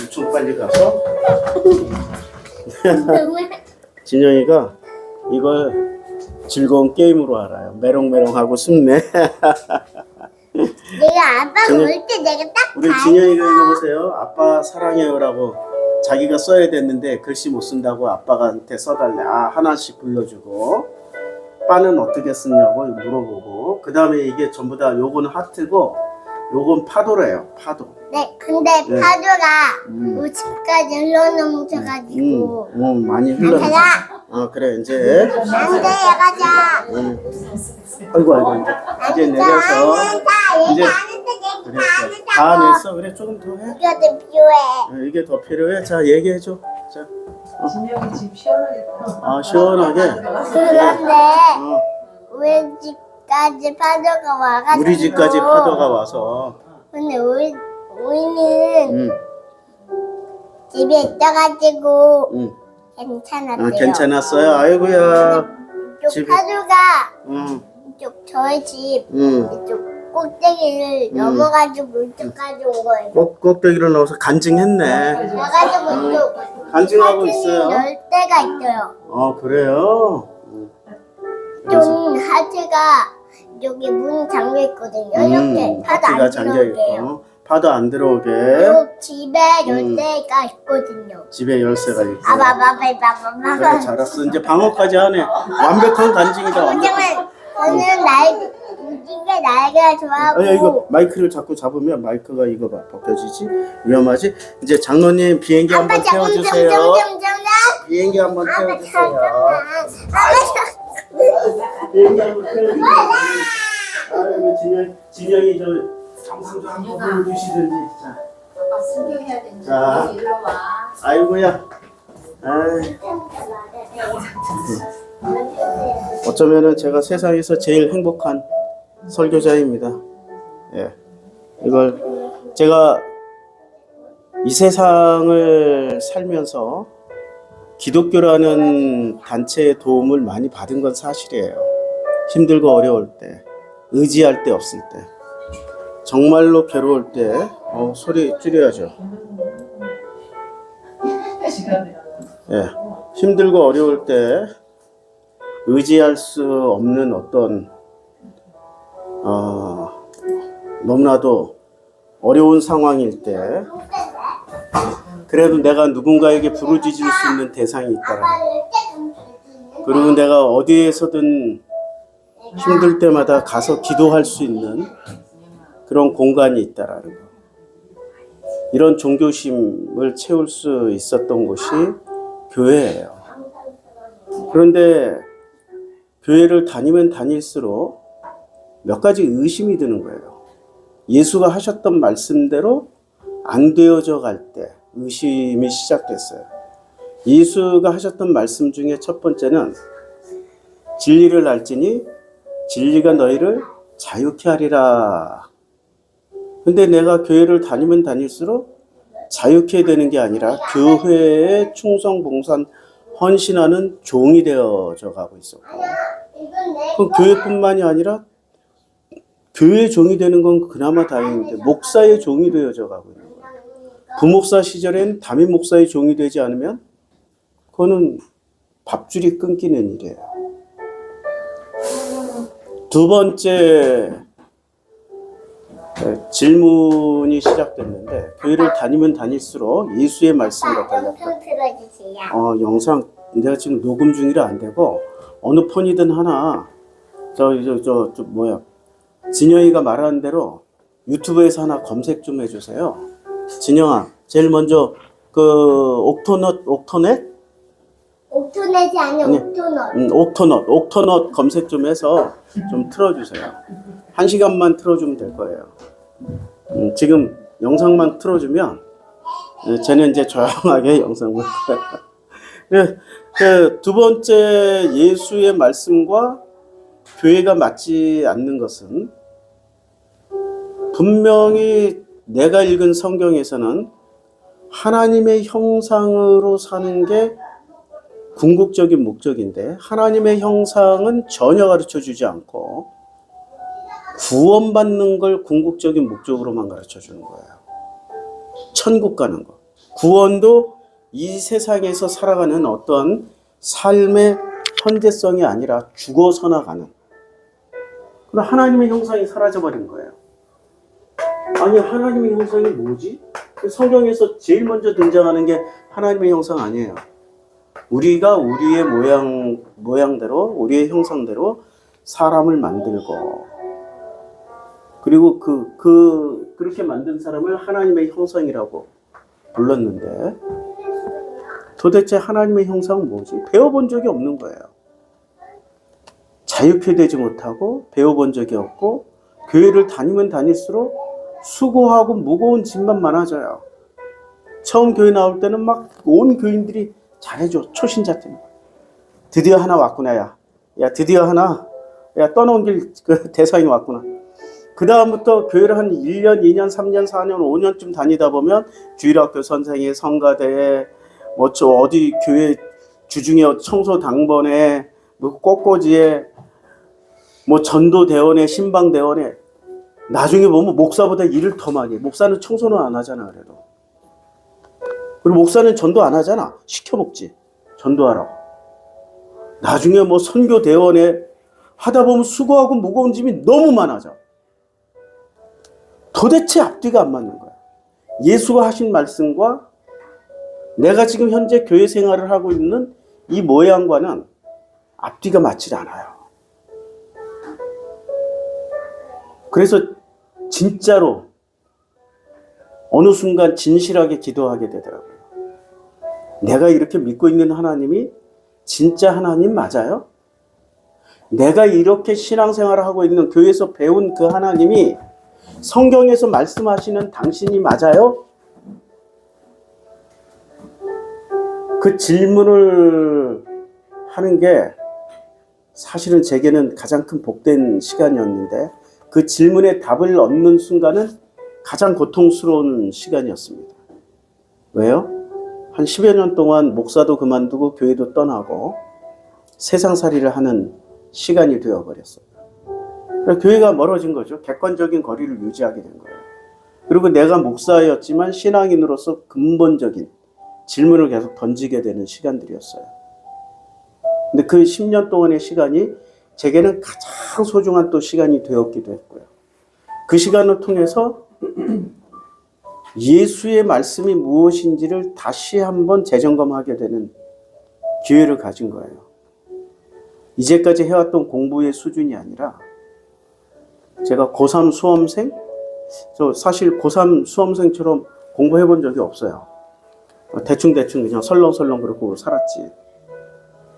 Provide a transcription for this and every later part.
엄청 빨리 가서 진영이가 이걸 즐거운 게임으로 알아요. 메롱메롱하고 숨네. 내가 아빠가 올 때 내가 딱 우리 진영이가 이거 보세요. 아빠 사랑해요라고 자기가 써야 됐는데 글씨 못 쓴다고 아빠한테 써달래. 아, 하나씩 불러주고 빠는 어떻게 쓰냐고 물어보고, 그 다음에 이게 전부 다 요거는 하트고 요건 파도래요. 파도. 네, 근데 네. 파도가 우측까지 흘러넘쳐가지고 많이 흘러. 가자. 그래 이제. 안돼 가자. 아이고 이제 내려서 이제 그랬어. 다 냈어. 그래 조금 더 해. 이거 더 필요해. 이게 더 필요해. 자 얘기해줘. 자. 진영이 집 시원하겠다. 아 시원하게. 그런데 어. 우리 집까지 파도가 와가지고 우리 집까지 파도가 와서. 근데 우리는 응. 집에 있어가지고 응. 괜찮았대요. 괜찮았어요. 아이고야. 이쪽 집에- 파도가 응. 이쪽 저희 집 응. 이쪽 꼭대기를 넘어가지고 이쪽까지 온 거예요. 꼭대기로 넣어서 간증했네. 그래가지고 이쪽 간증하고 하트는 있어요. 열 대가 있어요. 그래요. 좀 하트가 여기 문이 잠겨 있거든요. 이렇게 파도 하트가 안 잠겨 들어오게요. 있고 파도 안 들어오게. 그리고 집에 열대가 있거든요. 집에 열쇠가 있고. 그래 아바바바바바바. 잘했어. 이제 방어까지 하네. 완벽한 간증이다. 완벽한. 저는 무지개 날개가 좋아하고. 이거 마이크를 자꾸 잡으면 마이크가 이거 벗겨지지? 위험하지? 이제 장로님 비행기 한번 태워주세요. 비행기 한번 태워주세요. 비행기 한번 태워주세요. 진영이 저 정상 좀 한번 보여주시든지. 자, 아빠 승경해야 되는데 자. 일로 와. 아이고야. 아이. 어쩌면은 제가 세상에서 제일 행복한 설교자입니다. 예. 이걸 제가 이 세상을 살면서 기독교라는 단체의 도움을 많이 받은 건 사실이에요. 힘들고 어려울 때, 의지할 데 없을 때, 정말로 괴로울 때, 소리 줄여야죠. 예. 힘들고 어려울 때 의지할 수 없는 어떤 너무나도 어려운 상황일 때 그래도 내가 누군가에게 부르짖을 수 있는 대상이 있다라. 그리고 내가 어디에서든 힘들 때마다 가서 기도할 수 있는 그런 공간이 있다라는 거. 이런 종교심을 채울 수 있었던 곳이 교회예요. 그런데 교회를 다니면 다닐수록 몇 가지 의심이 드는 거예요. 예수가 하셨던 말씀대로 안 되어져 갈 때 의심이 시작됐어요. 예수가 하셨던 말씀 중에 첫 번째는 진리를 알지니 진리가 너희를 자유케 하리라. 근데 내가 교회를 다니면 다닐수록 자유케 되는 게 아니라 교회에 충성, 봉산, 헌신하는 종이 되어져 가고 있었고, 그럼 교회뿐만이 아니라 교회의 종이 되는 건 그나마 다행인데 목사의 종이 되어져 가고 있는 거예요. 부목사 시절엔 담임 목사의 종이 되지 않으면 그거는 밥줄이 끊기는 일이에요. 두 번째 질문이 시작됐는데, 교회를 다니면 다닐수록 예수의 말씀과 달랐다. 영상 내가 지금 녹음 중이라 안 되고 어느 폰이든 하나 진영이가 말하는 대로 유튜브에서 하나 검색 좀 해주세요. 진영아, 제일 먼저 옥토넛? 옥토넷이 아니라 옥토넛 검색 좀 해서 좀 틀어주세요. 1시간만 틀어주면 될 거예요. 지금 영상만 틀어주면 쟤는 이제 조용하게 영상 볼 거예요. 두 번째, 예수의 말씀과 교회가 맞지 않는 것은 분명히 내가 읽은 성경에서는 하나님의 형상으로 사는 게 궁극적인 목적인데, 하나님의 형상은 전혀 가르쳐주지 않고 구원받는 걸 궁극적인 목적으로만 가르쳐주는 거예요. 천국 가는 거. 구원도 이 세상에서 살아가는 어떤 삶의 현재성이 아니라 죽어서 나가는 그런 하나님의 형상이 사라져버린 거예요. 아니, 하나님의 형상이 뭐지? 성경에서 제일 먼저 등장하는 게 하나님의 형상 아니에요. 우리가 우리의 모양대로, 우리의 형상대로 사람을 만들고, 그리고 그렇게 만든 사람을 하나님의 형상이라고 불렀는데, 도대체 하나님의 형상은 뭐지? 배워본 적이 없는 거예요. 자유케 되지 못하고, 배워본 적이 없고, 교회를 다니면 다닐수록 수고하고 무거운 짐만 많아져요. 처음 교회 나올 때는 막 온 교인들이 잘해줘. 초신자 때문에. 드디어 하나 왔구나, 야. 야, 드디어 하나. 야, 떠넘길 그 대상이 왔구나. 그 다음부터 교회를 한 1년, 2년, 3년, 4년, 5년쯤 다니다 보면 주일학교 선생이, 성가대에, 뭐 어디 교회 주중에 청소 당번에, 뭐 꽃꽂이에, 뭐 전도대원에, 신방대원에, 나중에 보면 목사보다 일을 더 많이 해. 목사는 청소는 안 하잖아, 그래도. 그리고 목사는 전도 안 하잖아. 시켜먹지. 전도하라고. 나중에 뭐 선교대원에 하다 보면 수고하고 무거운 짐이 너무 많아져. 도대체 앞뒤가 안 맞는 거야. 예수가 하신 말씀과 내가 지금 현재 교회 생활을 하고 있는 이 모양과는 앞뒤가 맞지 않아요. 그래서 진짜로 어느 순간 진실하게 기도하게 되더라고요. 내가 이렇게 믿고 있는 하나님이 진짜 하나님 맞아요? 내가 이렇게 신앙생활을 하고 있는 교회에서 배운 그 하나님이 성경에서 말씀하시는 당신이 맞아요? 그 질문을 하는 게 사실은 제게는 가장 큰 복된 시간이었는데 그 질문에 답을 얻는 순간은 가장 고통스러운 시간이었습니다. 왜요? 한 10여 년 동안 목사도 그만두고 교회도 떠나고 세상살이를 하는 시간이 되어버렸어요. 교회가 멀어진 거죠. 객관적인 거리를 유지하게 된 거예요. 그리고 내가 목사였지만 신앙인으로서 근본적인 질문을 계속 던지게 되는 시간들이었어요. 근데 그 10년 동안의 시간이 제게는 가장 소중한 또 시간이 되었기도 했고요. 그 시간을 통해서 예수의 말씀이 무엇인지를 다시 한번 재점검하게 되는 기회를 가진 거예요. 이제까지 해왔던 공부의 수준이 아니라 제가 고3 수험생? 저 사실 고3 수험생처럼 공부해 본 적이 없어요. 대충대충 그냥 설렁설렁 그러고 살았지.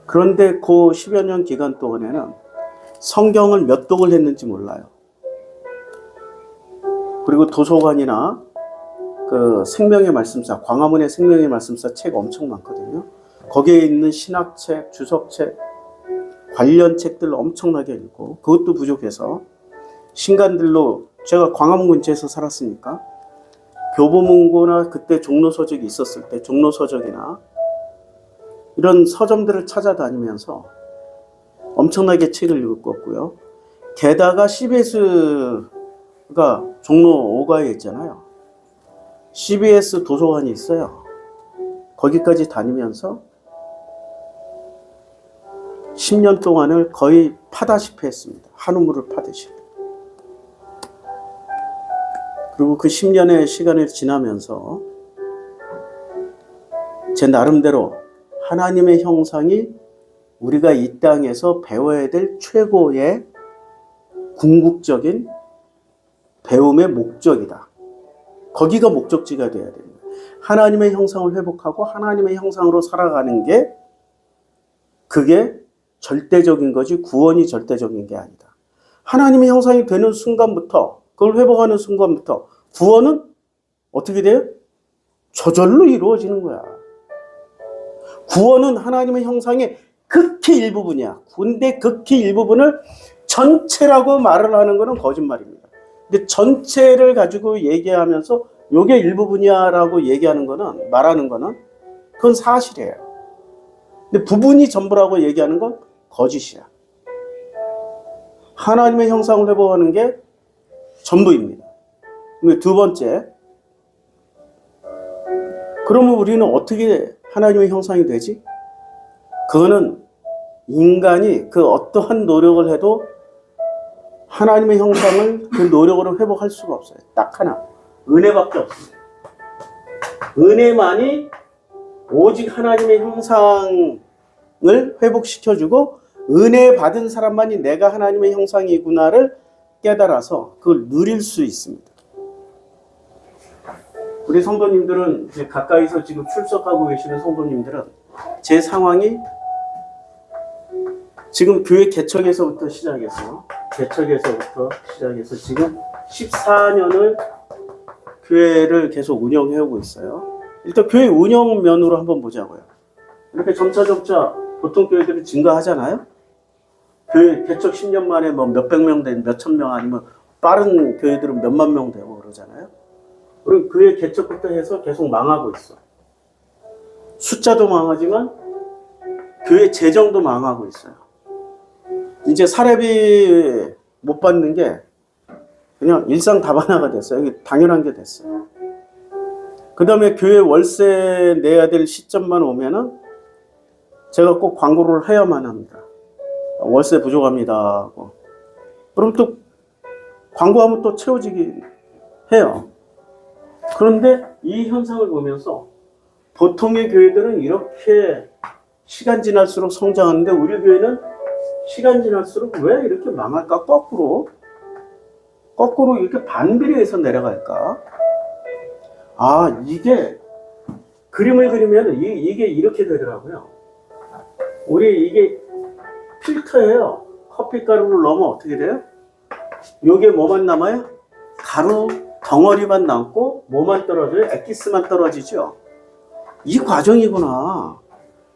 그런데 그 10여 년 기간 동안에는 성경을 몇 독을 했는지 몰라요. 그리고 도서관이나 그 생명의 말씀사, 광화문의 생명의 말씀사 책 엄청 많거든요. 거기에 있는 신학책, 주석책, 관련 책들 엄청나게 읽고 그것도 부족해서 신간들로 제가 광화문 근처에서 살았으니까 교보문고나 그때 종로서적이 있었을 때 종로서적이나 이런 서점들을 찾아다니면서 엄청나게 책을 읽었고요. 게다가 CBS가 종로 5가에 있잖아요. CBS 도서관이 있어요. 거기까지 다니면서 10년 동안을 거의 파다시피 했습니다. 한우물을 파듯이. 그리고 그 10년의 시간을 지나면서 제 나름대로 하나님의 형상이 우리가 이 땅에서 배워야 될 최고의 궁극적인 배움의 목적이다. 거기가 목적지가 되어야 됩니다. 하나님의 형상을 회복하고 하나님의 형상으로 살아가는 게 그게 절대적인 거지 구원이 절대적인 게 아니다. 하나님의 형상이 되는 순간부터 그걸 회복하는 순간부터 구원은 어떻게 돼요? 저절로 이루어지는 거야. 구원은 하나님의 형상의 극히 일부분이야. 근데 극히 일부분을 전체라고 말을 하는 것은 거짓말입니다. 근데 전체를 가지고 얘기하면서 요게 일부분이야 라고 얘기하는 거는, 말하는 거는 그건 사실이에요. 근데 부분이 전부라고 얘기하는 건 거짓이야. 하나님의 형상을 회복하는 게 전부입니다. 근데 두 번째, 그러면 우리는 어떻게 하나님의 형상이 되지? 그거는 인간이 그 어떠한 노력을 해도 하나님의 형상을 그 노력으로 회복할 수가 없어요. 딱 하나. 은혜밖에 없습니다. 은혜만이 오직 하나님의 형상을 회복시켜주고 은혜 받은 사람만이 내가 하나님의 형상이구나를 깨달아서 그걸 누릴 수 있습니다. 우리 성도님들은 이제 가까이서 지금 출석하고 계시는 성도님들은 제 상황이 지금 교회 개척에서부터 시작해서 지금 14년을 교회를 계속 운영해오고 있어요. 일단 교회 운영 면으로 한번 보자고요. 이렇게 점차 보통 교회들이 증가하잖아요. 교회 개척 10년 만에 뭐 몇백 명 된 몇천 명 아니면 빠른 교회들은 몇만 명 되고 그러잖아요. 그리고 교회 개척부터 해서 계속 망하고 있어. 숫자도 망하지만 교회 재정도 망하고 있어요. 이제 사례비 못 받는 게 그냥 일상다반화가 됐어요. 이게 당연한 게 됐어요. 그 다음에 교회 월세 내야 될 시점만 오면은 제가 꼭 광고를 해야만 합니다. 월세 부족합니다 하고. 그럼 또 광고하면 또 채워지긴 해요. 그런데 이 현상을 보면서 보통의 교회들은 이렇게 시간 지날수록 성장하는데 우리 교회는 시간 지날수록 왜 이렇게 망할까? 거꾸로 이렇게 반비례해서 내려갈까? 아, 이게 그림을 그리면 이게 이렇게 되더라고요. 우리 이게 필터예요. 커피 가루를 넣으면 어떻게 돼요? 요게 뭐만 남아요? 가루 덩어리만 남고 뭐만 떨어져요? 액기스만 떨어지죠. 이 과정이구나.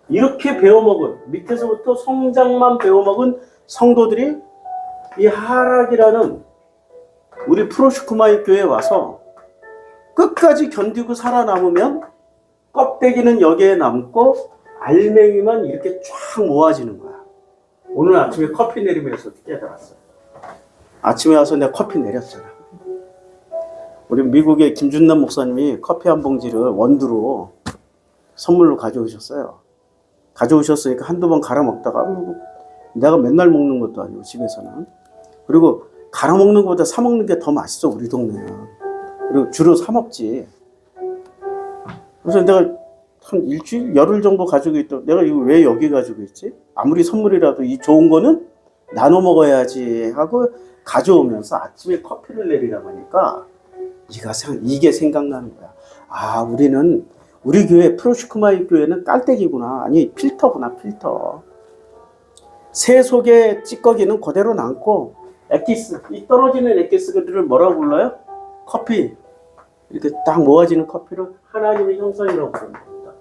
이렇게 배워먹은 밑에서부터 성장만 배워먹은 성도들이 이 하락이라는 우리 프로슈크마이 교회에 와서 끝까지 견디고 살아남으면 껍데기는 여기에 남고 알맹이만 이렇게 쫙 모아지는 거야. 오늘 아침에 커피 내리면서 깨달았어요. 아침에 와서 내가 커피 내렸잖아. 우리 미국의 김준남 목사님이 커피 한 봉지를 원두로 선물로 가져오셨어요. 가져오셨으니까 한두 번 갈아 먹다가 내가 맨날 먹는 것도 아니고 집에서는. 그리고 갈아 먹는 것보다 사 먹는 게 더 맛있어 우리 동네는. 그리고 주로 사 먹지. 그래서 내가 한 일주일, 열흘 정도 가지고 있다. 내가 이거 왜 여기 가지고 있지? 아무리 선물이라도 이 좋은 거는 나눠 먹어야지 하고 가져오면서 아침에 커피를 내리라고 하니까 이게 생각나는 거야. 아, 우리 교회 프로슈크마이 교회는 깔때기구나. 아니 필터구나, 필터. 새 속의 찌꺼기는 그대로 남고 액기스, 이 떨어지는 액기스들을 뭐라고 불러요? 커피. 이렇게 딱 모아지는 커피를 하나님의 형상이라고 부르는 겁니다.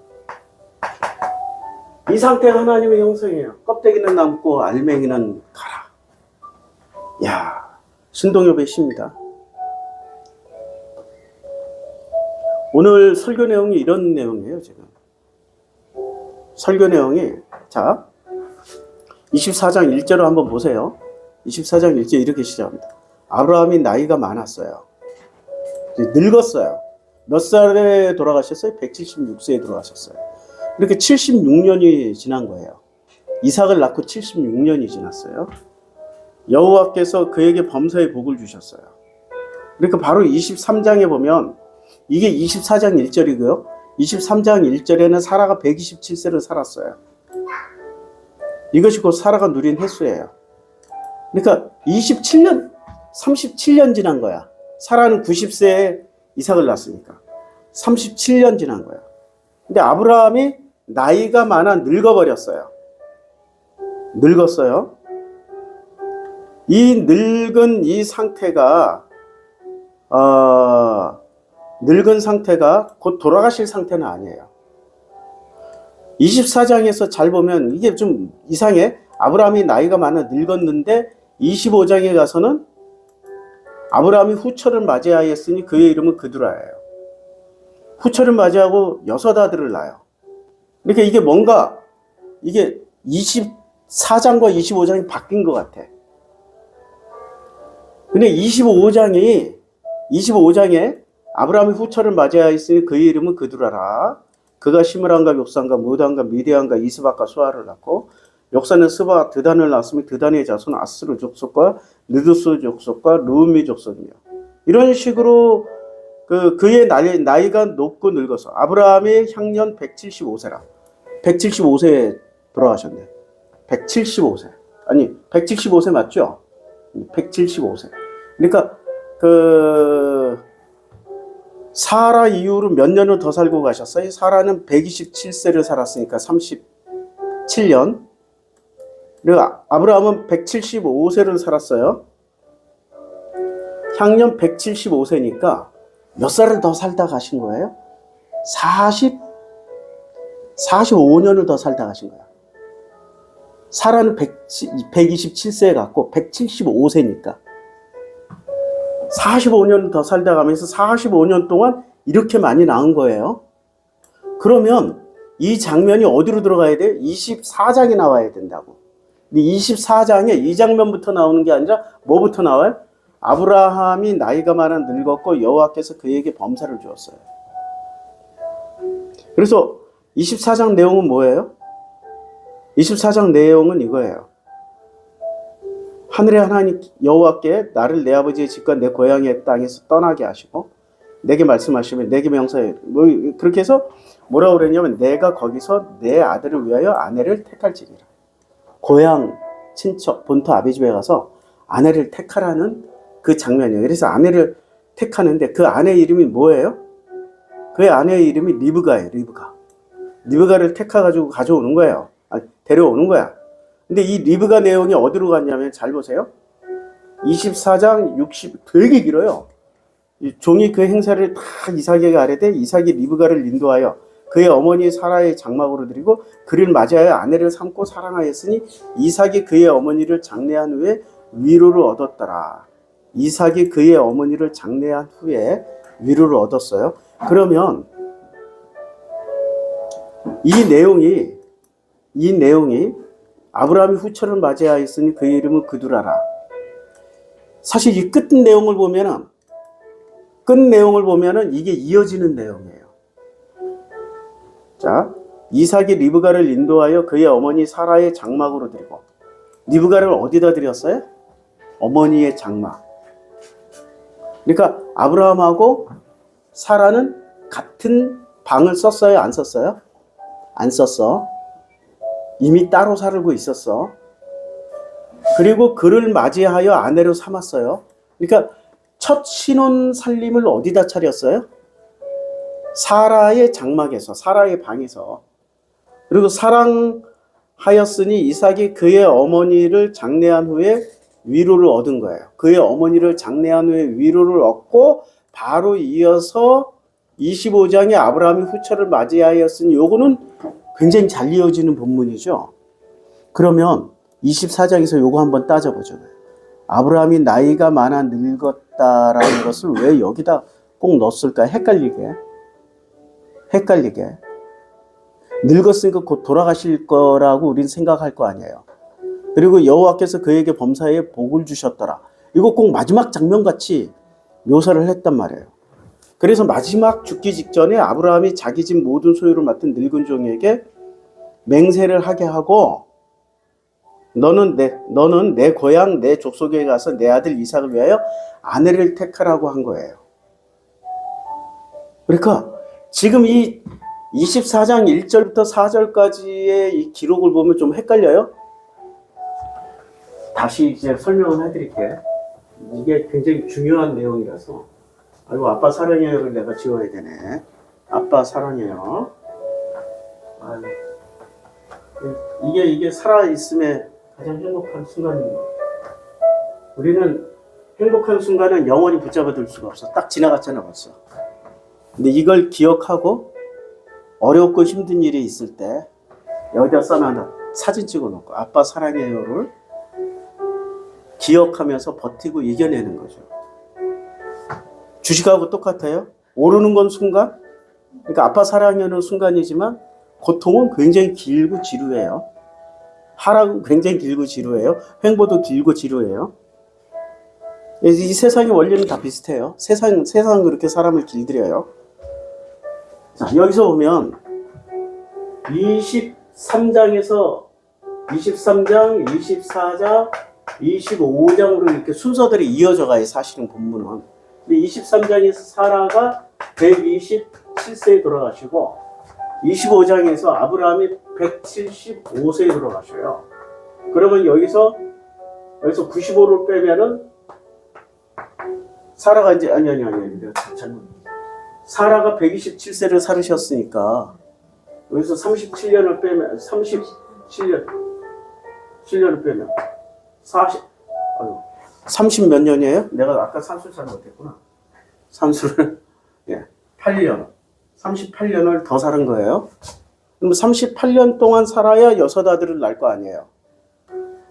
이 상태가 하나님의 형상이에요. 껍데기는 남고 알맹이는 가라. 야, 신동엽의 시입니다. 오늘 설교 내용이 이런 내용이에요, 지금. 설교 내용이, 자, 24장 1절을 한번 보세요. 24장 1절 이렇게 시작합니다. 아브라함이 나이가 많았어요. 늙었어요. 몇 살에 돌아가셨어요? 176세에 돌아가셨어요. 이렇게 76년이 지난 거예요. 이삭을 낳고 76년이 지났어요. 여호와께서 그에게 범사의 복을 주셨어요. 그러니까 바로 23장에 보면 이게 24장 1절이고요. 23장 1절에는 사라가 127세를 살았어요. 이것이 곧 사라가 누린 횟수예요. 그러니까 37년 지난 거야. 사라는 90세에 이삭을 낳았으니까 37년 지난 거야. 근데 아브라함이 나이가 많아 늙어버렸어요. 늙었어요. 이 늙은 이 상태가 늙은 상태가 곧 돌아가실 상태는 아니에요. 24장에서 잘 보면 이게 좀 이상해. 아브라함이 나이가 많아 늙었는데 25장에 가서는 아브라함이 후처를 맞이하였으니 그의 이름은 그두라예요. 후처를 맞이하고 6 아들을 낳아요. 그러니까 이게 뭔가 이게 24장과 25장이 바뀐 것 같아. 근데 25장에 아브라함이 후처를 맞이하였으니 그의 이름은 그두라라. 그가 시므란과 욕산과 무단과 미디안과 이스박과 수아를 낳고 욕산은 스바 드단을 낳았으며 드단의 자손 아스르 족속과 느두스 족속과 루미 족속이며 이런 식으로 그의 나이가 높고 늙어서 아브라함의 향년 175세라. 175세에 돌아가셨네. 175세. 아니 175세 맞죠? 175세. 그러니까 사라 이후로 몇 년을 더 살고 가셨어요? 사라는 127세를 살았으니까 37년. 그리고 아브라함은 175세를 살았어요. 향년 175세니까 몇 살을 더 살다 가신 거예요? 45년을 더 살다 가신 거예요. 사라는 127세에 갔고 175세니까 45년 더 살다 가면서 45년 동안 이렇게 많이 낳은 거예요. 그러면 이 장면이 어디로 들어가야 돼요? 24장에 나와야 된다고. 24장에 이 장면부터 나오는 게 아니라 뭐부터 나와요? 아브라함이 나이가 많아 늙었고 여호와께서 그에게 범사를 주었어요. 그래서 24장 내용은 뭐예요? 24장 내용은 이거예요. 하늘의 하나님 여호와께 나를 내 아버지의 집과 내 고향의 땅에서 떠나게 하시고 내게 말씀하시면 내게 명사해. 그렇게 해서 뭐라고 그랬냐면 내가 거기서 내 아들을 위하여 아내를 택할지니라. 고향, 친척, 본토 아비 집에 가서 아내를 택하라는 그 장면이에요. 그래서 아내를 택하는데 그 아내의 이름이 뭐예요? 그 아내의 이름이 리브가예요. 리브가를 택해가지고 가져오는 거예요. 데려오는 거야. 근데 이 리브가 내용이 어디로 갔냐면 잘 보세요. 24장 60 되게 길어요. 종이 그 행사를 다 이삭에게 아뢰되 이삭이 리브가를 인도하여 그의 어머니 사라의 장막으로 드리고 그를 맞이하여 아내를 삼고 사랑하였으니 이삭이 그의 어머니를 장례한 후에 위로를 얻었더라. 이삭이 그의 어머니를 장례한 후에 위로를 얻었어요. 그러면 이 내용이 아브라함이 후처를 맞이하였으니 그의 이름은 그두라라. 사실 이 끝 내용을 보면은 이게 이어지는 내용이에요. 자, 이삭이 리브가를 인도하여 그의 어머니 사라의 장막으로 드리고 리브가를 어디다 드렸어요? 어머니의 장막. 그러니까 아브라함하고 사라는 같은 방을 썼어요? 안 썼어요? 안 썼어. 이미 따로 살고 있었어. 그리고 그를 맞이하여 아내로 삼았어요. 그러니까 첫 신혼 살림을 어디다 차렸어요? 사라의 장막에서, 사라의 방에서. 그리고 사랑하였으니 이삭이 그의 어머니를 장례한 후에 위로를 얻은 거예요. 그의 어머니를 장례한 후에 위로를 얻고 바로 이어서 25장에 아브라함이 후처를 맞이하였으니 요거는 굉장히 잘 이어지는 본문이죠. 그러면 24장에서 요거 한번 따져보죠. 아브라함이 나이가 많아 늙었다라는 것을 왜 여기다 꼭 넣었을까? 헷갈리게. 늙었으니까 곧 돌아가실 거라고 우린 생각할 거 아니에요. 그리고 여호와께서 그에게 범사에 복을 주셨더라. 이거 꼭 마지막 장면같이 묘사를 했단 말이에요. 그래서 마지막 죽기 직전에 아브라함이 자기 집 모든 소유를 맡은 늙은 종에게 맹세를 하게 하고 너는 내 고향 내 족속에 가서 내 아들 이삭을 위하여 아내를 택하라고 한 거예요. 그러니까 지금 이 24장 1절부터 4절까지의 이 기록을 보면 좀 헷갈려요? 다시 이제 설명을 해드릴게. 이게 굉장히 중요한 내용이라서. 아이고, 아빠 사랑해요를 내가 지워야 되네. 아빠 사랑해요. 아유. 이게 살아있음의 가장 행복한 순간입니다. 우리는 행복한 순간은 영원히 붙잡아 둘 수가 없어. 딱 지나갔잖아 벌써. 근데 이걸 기억하고 어렵고 힘든 일이 있을 때 여기다 써놔 사진 찍어놓고 아빠 사랑해요를 기억하면서 버티고 이겨내는 거죠. 주식하고 똑같아요. 오르는 건 순간, 그러니까 아빠 사랑해요는 순간이지만 고통은 굉장히 길고 지루해요. 하락은 굉장히 길고 지루해요. 횡보도 길고 지루해요. 이 세상의 원리는 다 비슷해요. 세상은 그렇게 사람을 길들여요. 자, 여기서 보면 23장에서 23장, 24장, 25장으로 이렇게 순서들이 이어져 가요, 사실은 본문은. 근데 23장에서 사라가 127세에 돌아가시고 25장에서 아브라함이 175세에 돌아가셔요. 그러면 여기서 95를 빼면은 사라가 이제 아니 내가 잘못. 사라가 127세를 살으셨으니까 여기서 37년을 빼면 7년을 빼면 30 몇 년이에요? 내가 아까 산수를 잘 못했구나. 산수를 8년 38년을 더 사는 거예요. 그럼 38년 동안 살아야 여섯 아들을 낳을 거 아니에요.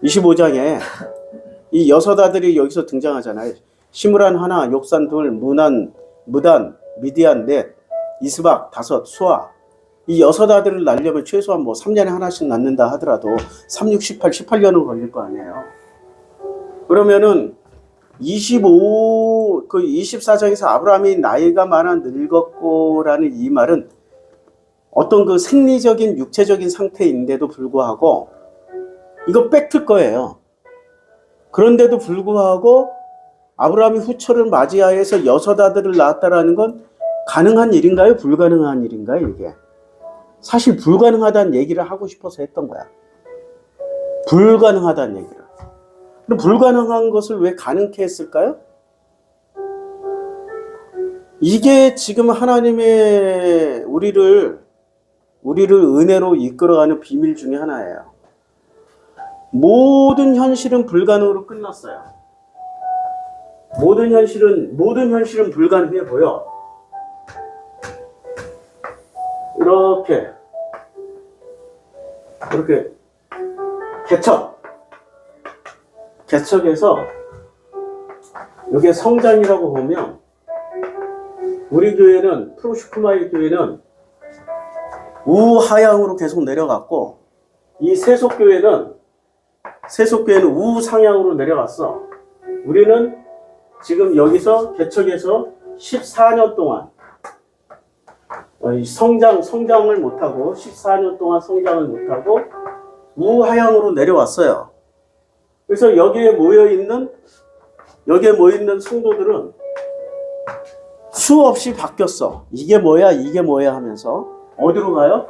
25장에 이 여섯 아들이 여기서 등장하잖아요. 시므란 하나, 욕산 둘, 무단, 미디안 넷, 이스박 다섯, 수아. 이 여섯 아들을 낳으려면 최소한 뭐 3년에 하나씩 낳는다 하더라도 3, 6, 18년은 걸릴 거 아니에요. 그러면은 24장에서 아브라함이 나이가 많아 늙었고라는 이 말은 어떤 그 생리적인 육체적인 상태인데도 불구하고 이거 팩트일 거예요. 그런데도 불구하고 아브라함이 후처를 맞이하여서 여섯 아들을 낳았다라는 건 가능한 일인가요? 불가능한 일인가요? 이게 사실 불가능하다는 얘기를 하고 싶어서 했던 거야. 불가능하다는 얘기를. 그럼 불가능한 것을 왜 가능케 했을까요? 이게 지금 하나님의 우리를 은혜로 이끌어가는 비밀 중에 하나예요. 모든 현실은 불가능으로 끝났어요. 모든 현실은 불가능해 보여. 이렇게 개척해서 이게 성장이라고 보면 우리 교회는 프로슈크마의 교회는 우하향으로 계속 내려갔고 이 세속교회는 우상향으로 내려갔어. 우리는 지금 여기서 개척해서 14년 동안 성장을 못하고 14년 동안 성장을 못하고 우하향으로 내려왔어요. 그래서 여기에 모여있는 성도들은 수없이 바뀌었어. 이게 뭐야 하면서 어디로 가요?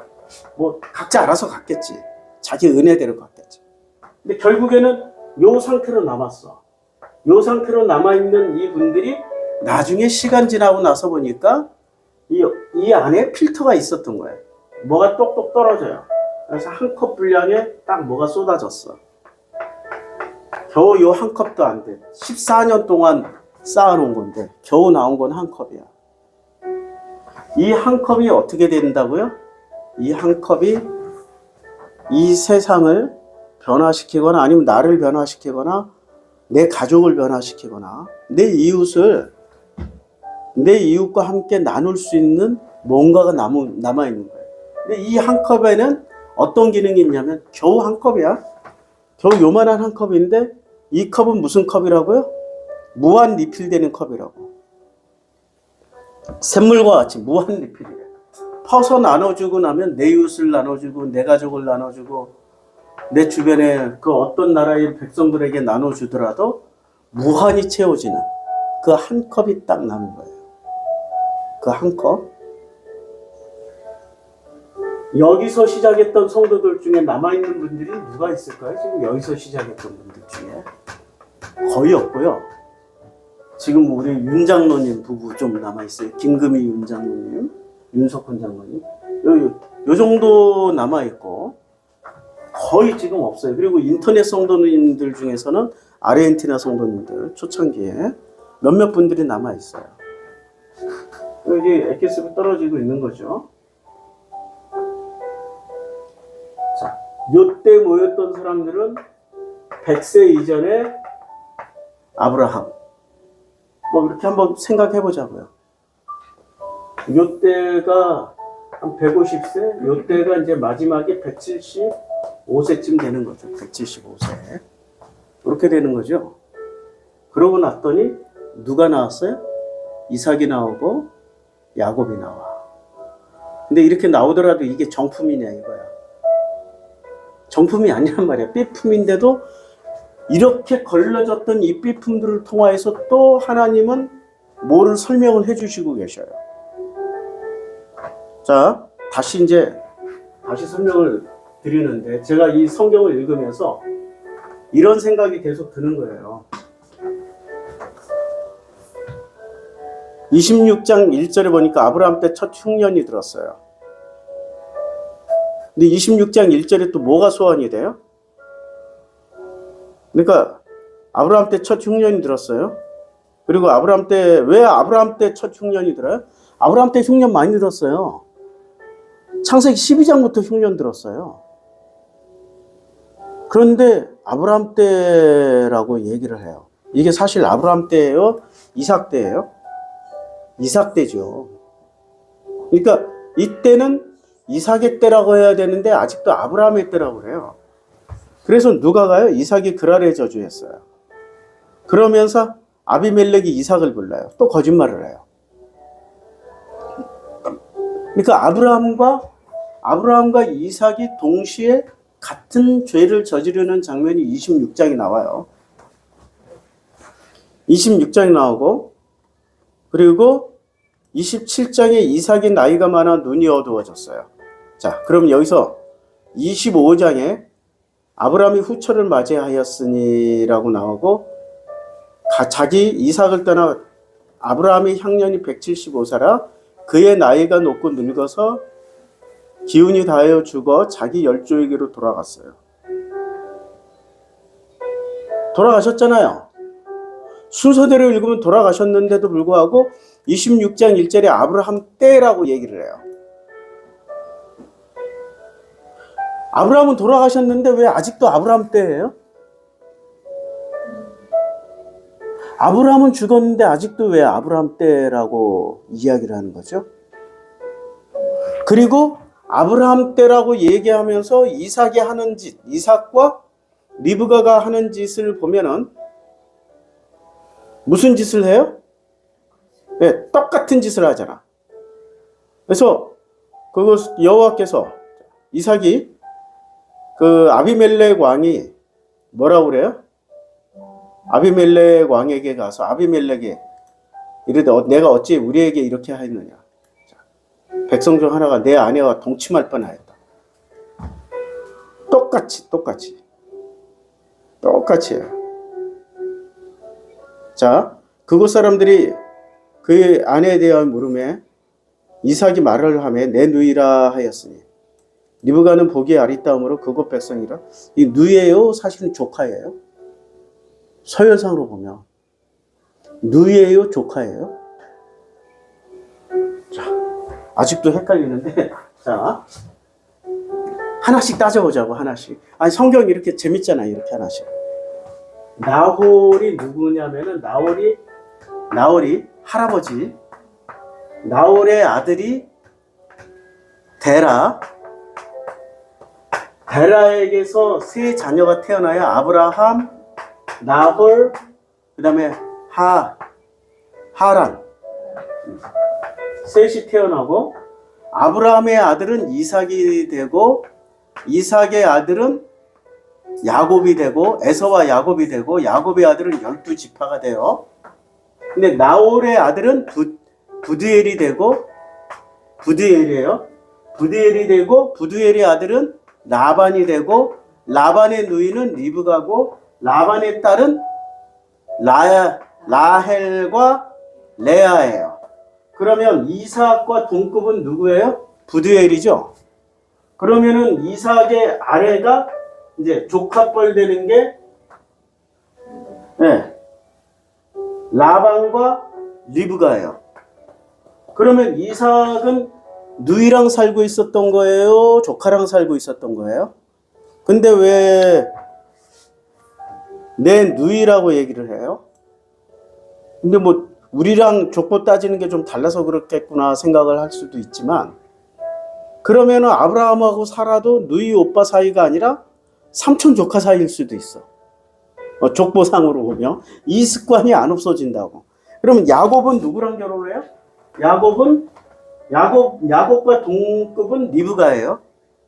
뭐 각자 알아서 갔겠지. 자기 은혜대로 갔겠지. 근데 결국에는 요 상태로 남았어. 요 상태로 남아있는 이 분들이 나중에 시간 지나고 나서 보니까 이 안에 필터가 있었던 거예요. 뭐가 똑똑 떨어져요. 그래서 한 컵 분량에 딱 뭐가 쏟아졌어. 겨우 요 한 컵도 안 돼. 14년 동안 쌓아놓은 건데 겨우 나온 건 한 컵이야. 이 한 컵이 어떻게 된다고요? 이 한 컵이 이 세상을 변화시키거나 아니면 나를 변화시키거나 내 가족을 변화시키거나 내 이웃과 함께 나눌 수 있는 뭔가가 남아있는 거예요. 근데 이 한 컵에는 어떤 기능이 있냐면 겨우 한 컵이야. 겨우 요만한 한 컵인데 이 컵은 무슨 컵이라고요? 무한 리필되는 컵이라고. 샘물과 같이 무한 리필이래. 퍼서 나눠주고 나면 내 이웃을 나눠주고 내 가족을 나눠주고 내 주변에 그 어떤 나라의 백성들에게 나눠주더라도 무한히 채워지는 그 한 컵이 딱 남은 거예요. 그 한 컵. 여기서 시작했던 성도들 중에 남아있는 분들이 누가 있을까요? 지금 여기서 시작했던 분들 중에 거의 없고요. 지금 우리 윤 장로님 부부 좀 남아있어요. 김금희 윤 장로님, 윤석훈 장로님. 요 정도 남아있고 거의 지금 없어요. 그리고 인터넷 성도님들 중에서는 아르헨티나 성도님들 초창기에 몇몇 분들이 남아있어요. 여기 에케스가 떨어지고 있는 거죠. 자, 요때 모였던 사람들은 100세 이전에 아브라함. 뭐 이렇게 한번 생각해 보자고요. 요때가 한 150세, 요때가 이제 마지막에 175세쯤 되는 거죠. 175세. 이렇게 되는 거죠. 그러고 났더니 누가 나왔어요? 이삭이 나오고 야곱이 나와. 근데 이렇게 나오더라도 이게 정품이냐 이거야. 정품이 아니란 말이야. 삐품인데도 이렇게 걸러졌던 이 삐품들을 통하여서 또 하나님은 뭐를 설명을 해주시고 계셔요. 자, 다시 설명을 드리는데, 제가 이 성경을 읽으면서 이런 생각이 계속 드는 거예요. 26장 1절에 보니까 아브라함 때 첫 흉년이 들었어요. 근데 26장 1절에 또 뭐가 소환이 돼요? 그러니까 아브라함 때 첫 흉년이 들었어요. 그리고 왜 아브라함 때 첫 흉년이 들어요? 아브라함 때 흉년 많이 들었어요. 창세기 12장부터 흉년 들었어요. 그런데 아브라함 때라고 얘기를 해요. 이게 사실 아브라함 때예요? 이삭 때예요? 이삭 때죠. 그러니까 이때는 이삭의 때라고 해야 되는데 아직도 아브라함의 때라고 그래요. 그래서 누가 가요? 이삭이 그랄에 저주했어요. 그러면서 아비멜렉이 이삭을 불러요. 또 거짓말을 해요. 그러니까 아브라함과 이삭이 동시에 같은 죄를 저지르는 장면이 26장이 나와요. 26장이 나오고, 그리고 27장에 이삭이 나이가 많아 눈이 어두워졌어요. 자, 그럼 여기서 25장에 아브라함이 후처를 맞이하였으니라고 나오고, 자기 이삭을 떠나 아브라함의 향년이 175세라 그의 나이가 높고 늙어서 기운이 다하여 죽어 자기 열조에게로 돌아갔어요. 돌아가셨잖아요. 순서대로 읽으면 돌아가셨는데도 불구하고 26장 1절에 아브라함 때라고 얘기를 해요. 아브라함은 돌아가셨는데 왜 아직도 아브라함 때예요? 아브라함은 죽었는데 아직도 왜 아브라함 때라고 이야기를 하는 거죠? 그리고 아브라함 때라고 얘기하면서 이삭이 하는 짓, 이삭과 리브가가 하는 짓을 보면은 무슨 짓을 해요? 네, 똑같은 짓을 하잖아. 그래서 여호와께서 이삭이 아비멜렉 왕이 뭐라고 그래요? 아비멜렉 왕에게 가서 아비멜렉이 이르되 내가 어찌 우리에게 이렇게 하였느냐. 백성 중 하나가 내 아내와 동침할 뻔하였다. 똑같이 해요. 자, 그곳 사람들이 그의 아내에 대한 물음에 이삭이 말을 하며 내 누이라 하였으니 리브가는 보기에 아리따움으로 그곳 백성이라. 이 누이예요? 사실은 조카예요? 서열상으로 보면 누이예요? 조카예요? 자, 아직도 헷갈리는데 자, 하나씩 따져보자고. 하나씩. 아니, 성경이 이렇게 재밌잖아요. 이렇게 하나씩. 나홀이 누구냐면은 나홀이 할아버지, 나홀의 아들이 데라에게서 세 자녀가 태어나요. 아브라함, 나홀, 그 다음에 하란. 셋이 태어나고, 아브라함의 아들은 이삭이 되고, 이삭의 아들은 야곱이 되고, 에서와 야곱이 되고, 야곱의 아들은 12지파가 돼요. 근데 나홀의 아들은 부드엘이 되고, 부드엘이에요. 부드엘이 되고, 부드엘의 아들은 라반이 되고, 라반의 누이는 리브가고, 라반의 딸은 라헬과 레아예요. 그러면 이삭과 동급은 누구예요? 부드엘이죠. 그러면은 이삭의 아래가 이제 조카뻘 되는 게 라반과 리브가예요. 그러면 이삭은 누이랑 살고 있었던 거예요? 조카랑 살고 있었던 거예요? 근데 왜 내 누이라고 얘기를 해요? 근데 뭐 우리랑 족보 따지는 게 좀 달라서 그렇겠구나 생각을 할 수도 있지만, 그러면은 아브라함하고 사라도 누이 오빠 사이가 아니라 삼촌 조카 사이일 수도 있어. 족보상으로 보면 이 습관이 안 없어진다고. 그러면 야곱은 누구랑 결혼을 해요? 야곱과 동급은 리브가예요.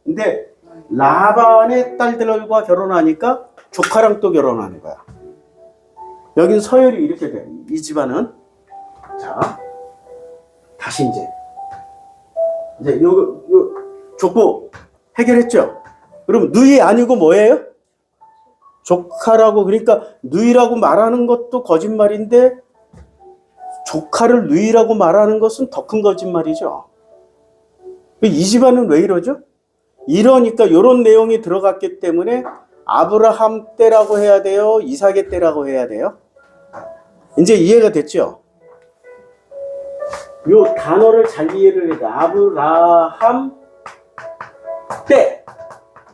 근데 라반의 딸들과 결혼하니까 조카랑 또 결혼하는 거야. 여긴 서열이 이렇게 돼. 이 집안은. 자, 다시 이제 요 족보 해결했죠? 그럼 누이 아니고 뭐예요? 조카라고. 그러니까 누이라고 말하는 것도 거짓말인데 조카를 누이라고 말하는 것은 더 큰 거짓말이죠. 이 집안은 왜 이러죠? 이러니까 이런 내용이 들어갔기 때문에 아브라함 때라고 해야 돼요? 이삭의 때라고 해야 돼요? 이제 이해가 됐죠? 요 단어를 잘 이해를 해야 돼. 아브라함 때.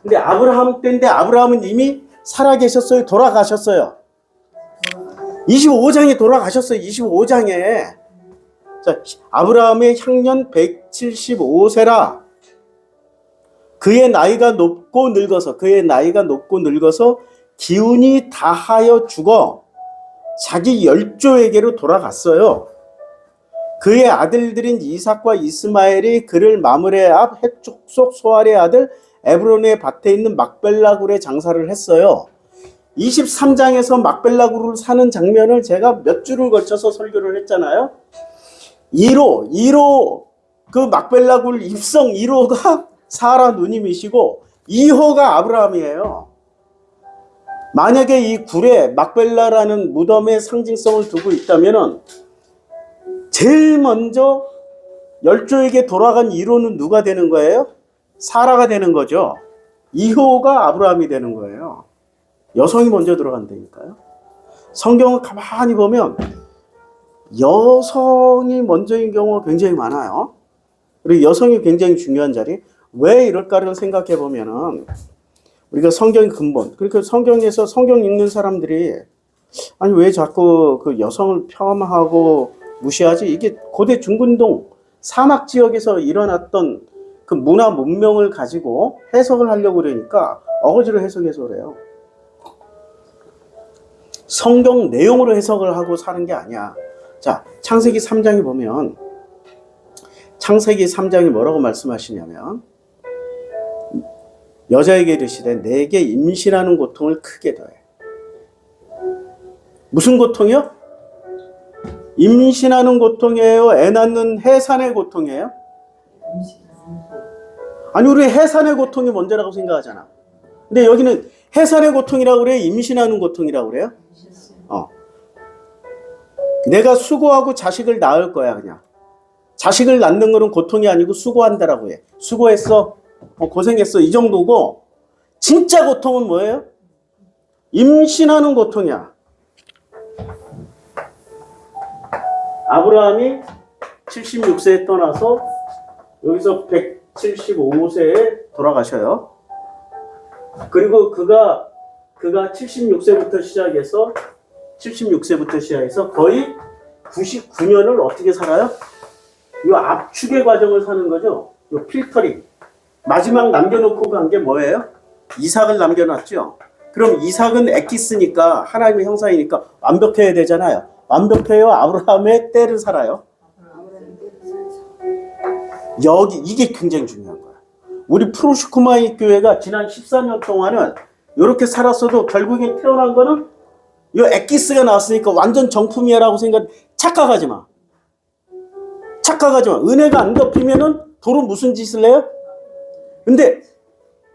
근데 아브라함 때인데 아브라함은 이미 살아계셨어요? 돌아가셨어요? 25장에 돌아가셨어요. 25장에. 자, 아브라함의 향년 175세라. 그의 나이가 높고 늙어서 기운이 다하여 죽어 자기 열조에게로 돌아갔어요. 그의 아들들인 이삭과 이스마엘이 그를 마므레 앞 해축속 소알의 아들 에브론의 밭에 있는 막벨라굴에 장사를 했어요. 23장에서 막벨라굴을 사는 장면을 제가 몇 주를 거쳐서 설교를 했잖아요. 1호 그 막벨라굴 입성 1호가 사라 누님이시고 2호가 아브라함이에요. 만약에 이 굴에 막벨라라는 무덤의 상징성을 두고 있다면은 제일 먼저 열조에게 돌아간 1호는 누가 되는 거예요? 사라가 되는 거죠. 2호가 아브라함이 되는 거예요. 여성이 먼저 들어간다니까요. 성경을 가만히 보면 여성이 먼저인 경우가 굉장히 많아요. 그리고 여성이 굉장히 중요한 자리. 왜 이럴까를 생각해 보면은 우리가 성경의 근본, 그러니까 성경에서 성경 읽는 사람들이 아니 왜 자꾸 그 여성을 폄하하고 무시하지? 이게 고대 중근동 사막 지역에서 일어났던 그 문화 문명을 가지고 해석을 하려고 그러니까 어거지로 해석해서 그래요. 성경 내용으로 해석을 하고 사는 게 아니야. 자, 창세기 3장에 보면 창세기 3장이 뭐라고 말씀하시냐면 여자에게 이르시되 내게 임신하는 고통을 크게 더해. 무슨 고통이요? 임신하는 고통이에요? 애 낳는 해산의 고통이에요? 아니 우리 해산의 고통이 먼저라고 생각하잖아. 근데 여기는 해산의 고통이라고 그래요? 임신하는 고통이라고 그래요? 내가 수고하고 자식을 낳을 거야 그냥. 자식을 낳는 거는 고통이 아니고 수고한다라고 해. 수고했어. 고생했어. 이 정도고 진짜 고통은 뭐예요? 임신하는 고통이야. 아브라함이 76세에 떠나서 여기서 175세에 돌아가셔요. 그리고 그가 76세부터 시작해서 거의 99년을 어떻게 살아요? 이 압축의 과정을 사는 거죠. 이 필터링. 마지막 남겨놓고 간 게 뭐예요? 이삭을 남겨놨죠. 그럼 이삭은 엑기스니까 하나님의 형상이니까 완벽해야 되잖아요. 완벽해요? 아브라함의 때를 살아요? 여기 이게 굉장히 중요한 거야. 우리 프로슈크마이 교회가 지난 14년 동안은 이렇게 살았어도 결국엔 태어난 거는 이 엑기스가 나왔으니까 완전 정품이야라고 착각하지 마. 은혜가 안 덮이면은 도로 무슨 짓을 해요? 근데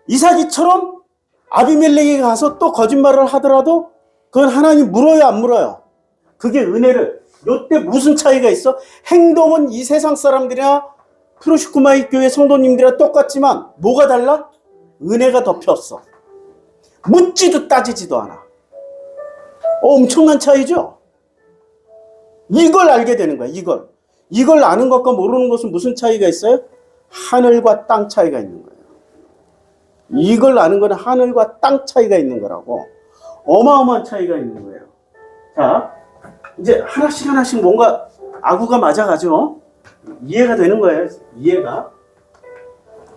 이삭이처럼 아비멜렉이 가서 또 거짓말을 하더라도 그건 하나님 물어요, 안 물어요? 그게 은혜를. 요때 무슨 차이가 있어? 행동은 이 세상 사람들이나 프로슈크마이 교회 성도님들이랑 똑같지만 뭐가 달라? 은혜가 덮였어. 묻지도 따지지도 않아. 엄청난 차이죠? 이걸 알게 되는 거야, 이걸 아는 것과 모르는 것은 무슨 차이가 있어요? 하늘과 땅 차이가 있는 거예요. 이걸 아는 거는 하늘과 땅 차이가 있는 거라고. 어마어마한 차이가 있는 거예요. 자, 이제 하나씩 뭔가 아구가 맞아가죠? 이해가 되는 거예요. 이해가.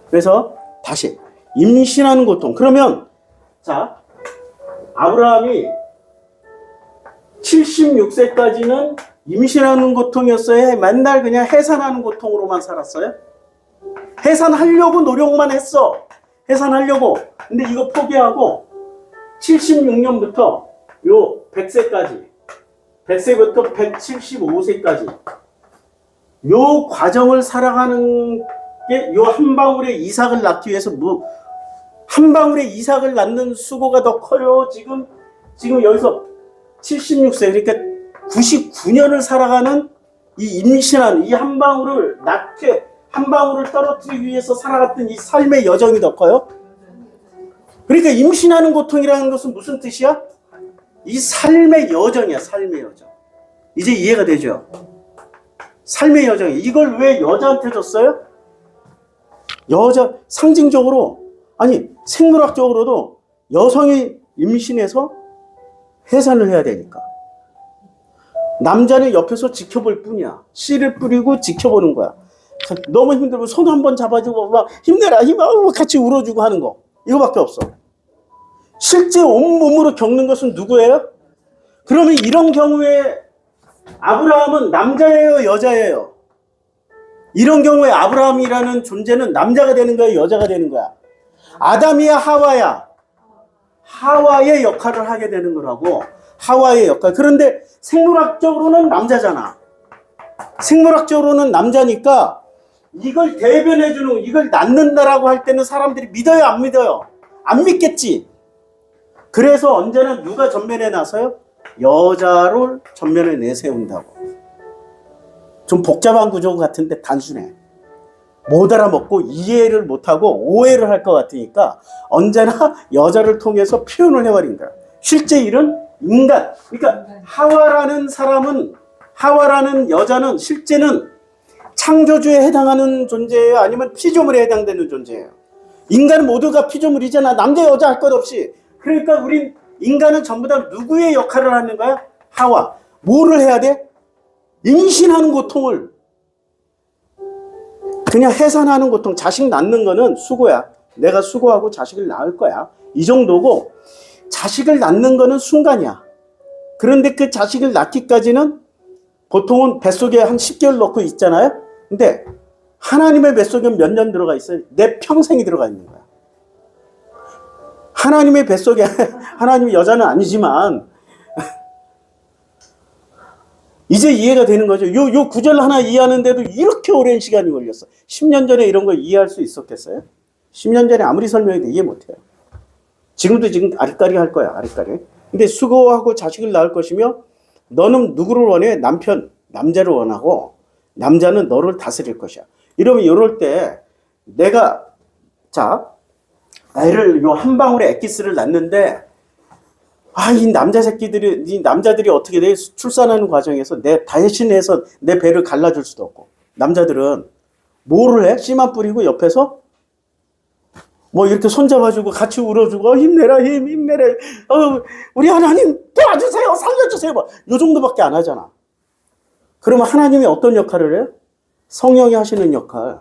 그래서 다시 임신하는 고통. 그러면 자, 아브라함이 76세까지는 임신하는 고통이었어요? 맨날 그냥 해산하는 고통으로만 살았어요? 해산하려고 노력만 했어. 해산하려고. 근데 이거 포기하고 76년부터 요 100세까지 100세부터 175세까지 요 과정을 살아가는 게 요 한 방울의 이삭을 낳기 위해서 한 방울의 이삭을 낳는 수고가 더 커요. 지금 여기서 76세 그러니까 99년을 살아가는 이 임신한 이 한 방울을 낳게 한 방울을 떨어뜨리기 위해서 살아갔던 이 삶의 여정이 더 커요. 그러니까 임신하는 고통이라는 것은 무슨 뜻이야? 이 삶의 여정이야. 삶의 여정. 이제 이해가 되죠? 삶의 여정이. 이걸 왜 여자한테 줬어요? 여자 상징적으로 아니 생물학적으로도 여성이 임신해서 해산을 해야 되니까. 남자는 옆에서 지켜볼 뿐이야. 씨를 뿌리고 지켜보는 거야. 너무 힘들면 손 한번 잡아주고 막 힘내라 힘내라 같이 울어주고 하는 거. 이거밖에 없어. 실제 온몸으로 겪는 것은 누구예요? 그러면 이런 경우에 아브라함은 남자예요, 여자예요? 이런 경우에 아브라함이라는 존재는 남자가 되는 거야, 여자가 되는 거야? 아담이야, 하와야? 하와의 역할을 하게 되는 거라고. 하와의 역할. 그런데 생물학적으로는 남자잖아. 생물학적으로는 남자니까 이걸 대변해주는, 이걸 낳는다라고 할 때는 사람들이 믿어요, 안 믿어요? 안 믿겠지. 그래서 언제나 누가 전면에 나서요? 여자를 전면에 내세운다고. 좀 복잡한 구조 같은데 단순해. 못 알아먹고 이해를 못하고 오해를 할 것 같으니까 언제나 여자를 통해서 표현을 해버린 거야. 실제 일은 인간. 그러니까 하와라는 여자는 실제는 창조주에 해당하는 존재예요? 아니면 피조물에 해당되는 존재예요? 인간은 모두가 피조물이잖아. 남자 여자 할 것 없이. 그러니까 우린 인간은 전부 다 누구의 역할을 하는 거야? 하와. 뭐를 해야 돼? 임신하는 고통을. 그냥 해산하는 고통. 자식 낳는 거는 수고야. 내가 수고하고 자식을 낳을 거야. 이 정도고 자식을 낳는 거는 순간이야. 그런데 그 자식을 낳기까지는 보통은 뱃속에 한 10개월 넣고 있잖아요. 근데 하나님의 뱃속에 몇 년 들어가 있어요? 내 평생이 들어가 있는 거야. 하나님의 뱃속에 하나님의 여자는 아니지만 이제 이해가 되는 거죠. 요 구절 하나 이해하는데도 이렇게 오랜 시간이 걸렸어. 10년 전에 이런 거 이해할 수 있었겠어요? 10년 전에 아무리 설명해도 이해 못해요. 지금 아리까리 할 거야. 아리까리. 근데 수고하고 자식을 낳을 것이며 너는 누구를 원해? 남자를 원하고 남자는 너를 다스릴 것이야. 이러면 이럴 때 내가 애를 요 한 방울의 엑기스를 낳는데 이 남자들이 어떻게 돼? 출산하는 과정에서 대신해서 내 배를 갈라줄 수도 없고. 남자들은 뭐를 해? 씨만 뿌리고 옆에서 뭐 이렇게 손잡아주고 같이 울어주고 힘내라 힘내라 우리 하나님 도와주세요 살려주세요 뭐 요 정도밖에 안 하잖아. 그러면 하나님이 어떤 역할을 해요? 성령이 하시는 역할.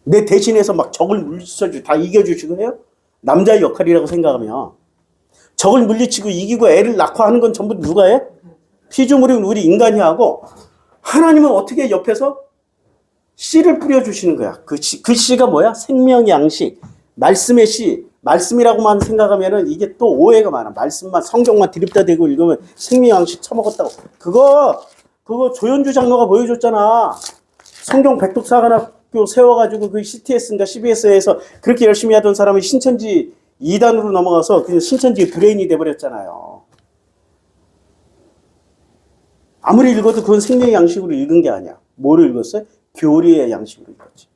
내 대신해서 막 적을 물리쳐주고 다 이겨주시고 해요? 남자의 역할이라고 생각하면 적을 물리치고 이기고 애를 낳고 하는 건 전부 누가 해? 피조물인 우리 인간이 하고 하나님은 어떻게 옆에서 씨를 뿌려주시는 거야. 그 씨가 뭐야? 생명의 양식, 말씀의 씨. 말씀이라고만 생각하면은 이게 또 오해가 많아. 말씀만 성경만 드립다 대고 읽으면 생명의 양식 처먹었다고. 그거 조연주 장로가 보여줬잖아. 성경 백독사관학교 세워가지고 그 CTS인가 CBS에서 그렇게 열심히 하던 사람이 신천지 2단으로 넘어가서 그냥 신천지의 브레인이 돼버렸잖아요. 아무리 읽어도 그건 생명의 양식으로 읽은 게 아니야. 뭐를 읽었어요? 교리의 양식으로 읽었지.